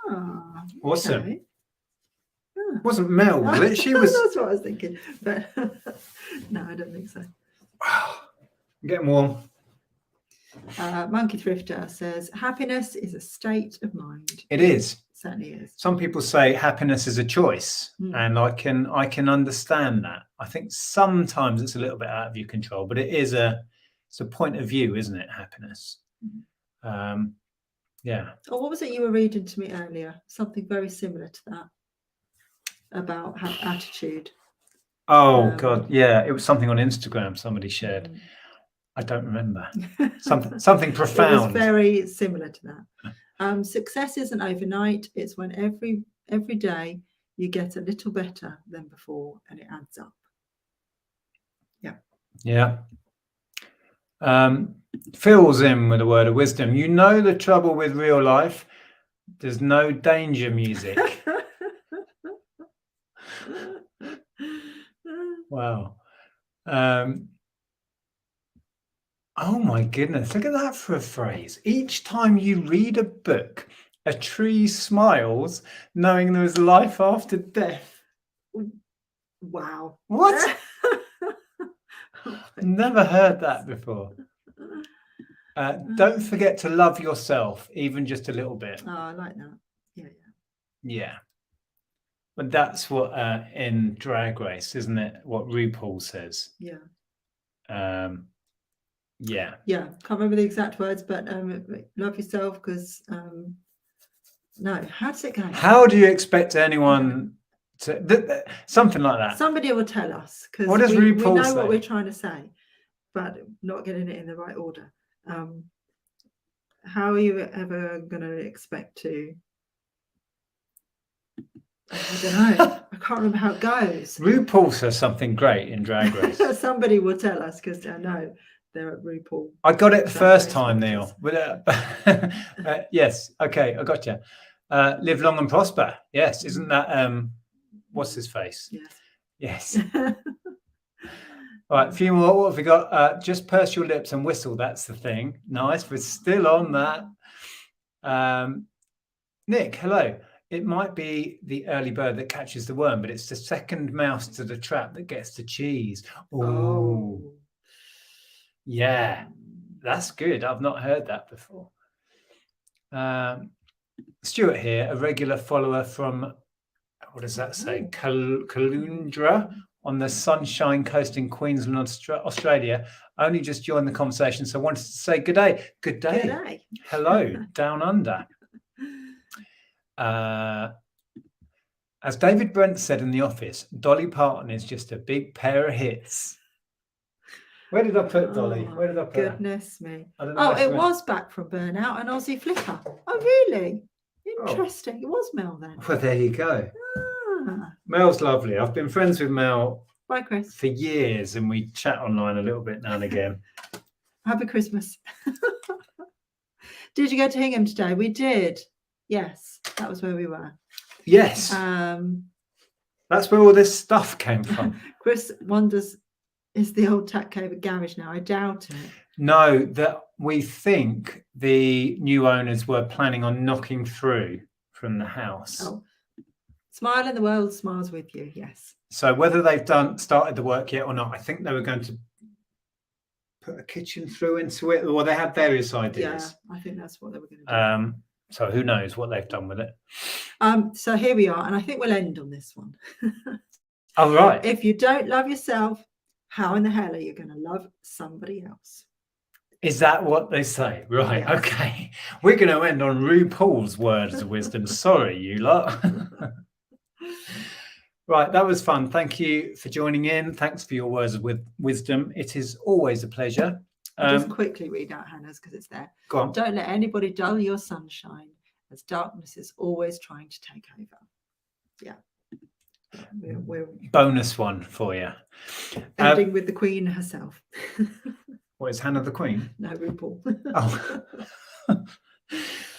[SPEAKER 2] Oh,
[SPEAKER 1] awesome.
[SPEAKER 2] Okay.
[SPEAKER 1] Wasn't Mel, was it? She was.
[SPEAKER 2] That's what I was thinking, but no, I don't think so.
[SPEAKER 1] I'm getting warm.
[SPEAKER 2] Monkey Thrifter says, happiness is a state of mind.
[SPEAKER 1] It is.
[SPEAKER 2] It certainly is.
[SPEAKER 1] Some people say happiness is a choice, and I can understand that. I think sometimes it's a little bit out of your control, but it's a point of view, isn't it? Happiness. Yeah.
[SPEAKER 2] Oh, what was it you were reading to me earlier? Something very similar to that about attitude.
[SPEAKER 1] Oh God, yeah, it was something on Instagram somebody shared.
[SPEAKER 2] Mm.
[SPEAKER 1] I don't remember. Something
[SPEAKER 2] It
[SPEAKER 1] profound.
[SPEAKER 2] was very similar to that. Success isn't overnight. It's when every day you get a little better than before, and it adds up.
[SPEAKER 1] Yeah. Phil's in with a word of wisdom. You know the trouble with real life. There's no danger music. Wow. Oh my goodness, look at that for a phrase. Each time you read a book, a tree smiles, knowing there is life after death.
[SPEAKER 2] Wow.
[SPEAKER 1] What?
[SPEAKER 2] Oh,
[SPEAKER 1] Never heard that before. Don't forget to love yourself, even just a little bit.
[SPEAKER 2] Oh, I like that. Yeah.
[SPEAKER 1] Yeah. But that's what in Drag Race, isn't it? What RuPaul says.
[SPEAKER 2] Yeah.
[SPEAKER 1] Yeah.
[SPEAKER 2] Can't remember the exact words, but love yourself, because no, how does it go?
[SPEAKER 1] How do you expect anyone to something like that?
[SPEAKER 2] Somebody will tell us, because
[SPEAKER 1] What does
[SPEAKER 2] we
[SPEAKER 1] RuPaul
[SPEAKER 2] know
[SPEAKER 1] say?
[SPEAKER 2] what we're trying to say, but not getting it in the right order. How are you ever going to expect to? I don't know. I can't remember how it goes.
[SPEAKER 1] RuPaul says something great in Drag Race.
[SPEAKER 2] Somebody will tell us, because I know they're at RuPaul.
[SPEAKER 1] I got it the first
[SPEAKER 2] Race
[SPEAKER 1] time,
[SPEAKER 2] watchers.
[SPEAKER 1] Neil. Yes. Okay, I got you. Live long and prosper. Yes. Isn't that what's his face?
[SPEAKER 2] Yes.
[SPEAKER 1] Yes. All right, a few more. What have we got? Just purse your lips and whistle. That's the thing. Nice. We're still on that. Nick, hello. It might be the early bird that catches the worm, but it's the second mouse to the trap that gets the cheese. Oh. Yeah, that's good. I've not heard that before. Stuart here, a regular follower from, what does that say? Caloundra on the Sunshine Coast in Queensland, Australia. Only just joined the conversation, so I wanted to say good day. Good day.
[SPEAKER 2] Good day.
[SPEAKER 1] Hello, down under. As David Brent said in The Office, Dolly Parton is just a big pair of hits. Where did I put Dolly? Where did I put
[SPEAKER 2] goodness
[SPEAKER 1] her?
[SPEAKER 2] me.
[SPEAKER 1] I don't know.
[SPEAKER 2] Oh, it was Back from Burnout, an Aussie flicker. Oh, really? Interesting. It was Mel then.
[SPEAKER 1] Well, there you go.
[SPEAKER 2] Ah.
[SPEAKER 1] Mel's lovely. I've been friends with Mel
[SPEAKER 2] Bye, Chris.
[SPEAKER 1] for years, and we chat online a little bit now and again.
[SPEAKER 2] Happy Christmas. Did you go to Hingham today? We did. Yes, that was where we were.
[SPEAKER 1] Yes. That's where all this stuff came from.
[SPEAKER 2] Chris wonders, is the old Tack Cave a garage now? I doubt it.
[SPEAKER 1] No, that we think the new owners were planning on knocking through from the house.
[SPEAKER 2] Oh. Smile and the world smiles with you. Yes.
[SPEAKER 1] So whether they've started the work yet or not, I think they were going to put a kitchen through into it, or they had various ideas.
[SPEAKER 2] Yeah, I think that's what they were going to do.
[SPEAKER 1] So who knows what they've done with it.
[SPEAKER 2] So here we are, and I think we'll end on this one.
[SPEAKER 1] All right.
[SPEAKER 2] If you don't love yourself, how in the hell are you going to love somebody else?
[SPEAKER 1] Is that what they say? Right. Yeah. Okay. We're going to end on RuPaul's words of wisdom. Sorry, you lot. Right. That was fun. Thank you for joining in. Thanks for your words of wisdom. It is always a pleasure.
[SPEAKER 2] Just quickly read out Hannah's, because it's there.
[SPEAKER 1] Go on.
[SPEAKER 2] Don't let anybody dull your sunshine, as darkness is always trying to take over. Yeah. We're
[SPEAKER 1] bonus one for you.
[SPEAKER 2] Ending with the Queen herself.
[SPEAKER 1] What, is Hannah the Queen?
[SPEAKER 2] No, RuPaul.
[SPEAKER 1] Oh.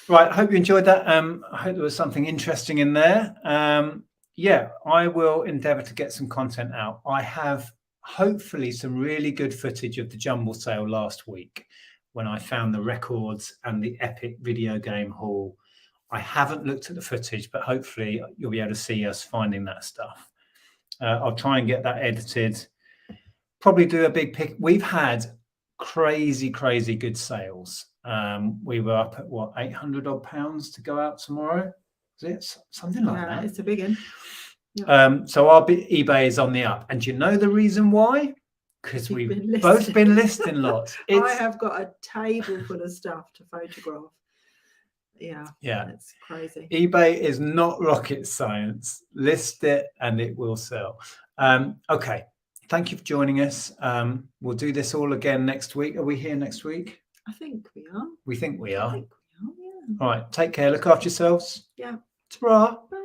[SPEAKER 1] Right. I hope you enjoyed that. I hope there was something interesting in there. Yeah, I will endeavour to get some content out. I have hopefully some really good footage of the jumble sale last week when I found the records and the epic video game haul. I haven't looked at the footage, but hopefully you'll be able to see us finding that stuff. I'll try and get that edited. Probably do a big pick. We've had crazy good sales. We were up at what, £800 odd to go out tomorrow. Is it something like that?
[SPEAKER 2] It's a big one.
[SPEAKER 1] Yep. So our eBay is on the up, and do you know the reason why? Because we've both been listing lots.
[SPEAKER 2] I have got a table full of stuff to photograph. Yeah, it's crazy.
[SPEAKER 1] eBay is not rocket science. List it and it will sell. Okay. Thank you for joining us. We'll do this all again next week. Are we here next week?
[SPEAKER 2] I think we are.
[SPEAKER 1] We think we
[SPEAKER 2] I
[SPEAKER 1] are.
[SPEAKER 2] think we are, yeah.
[SPEAKER 1] All right. Take care. Look after yourselves.
[SPEAKER 2] Yeah.
[SPEAKER 1] Ta-ra.
[SPEAKER 2] Bye.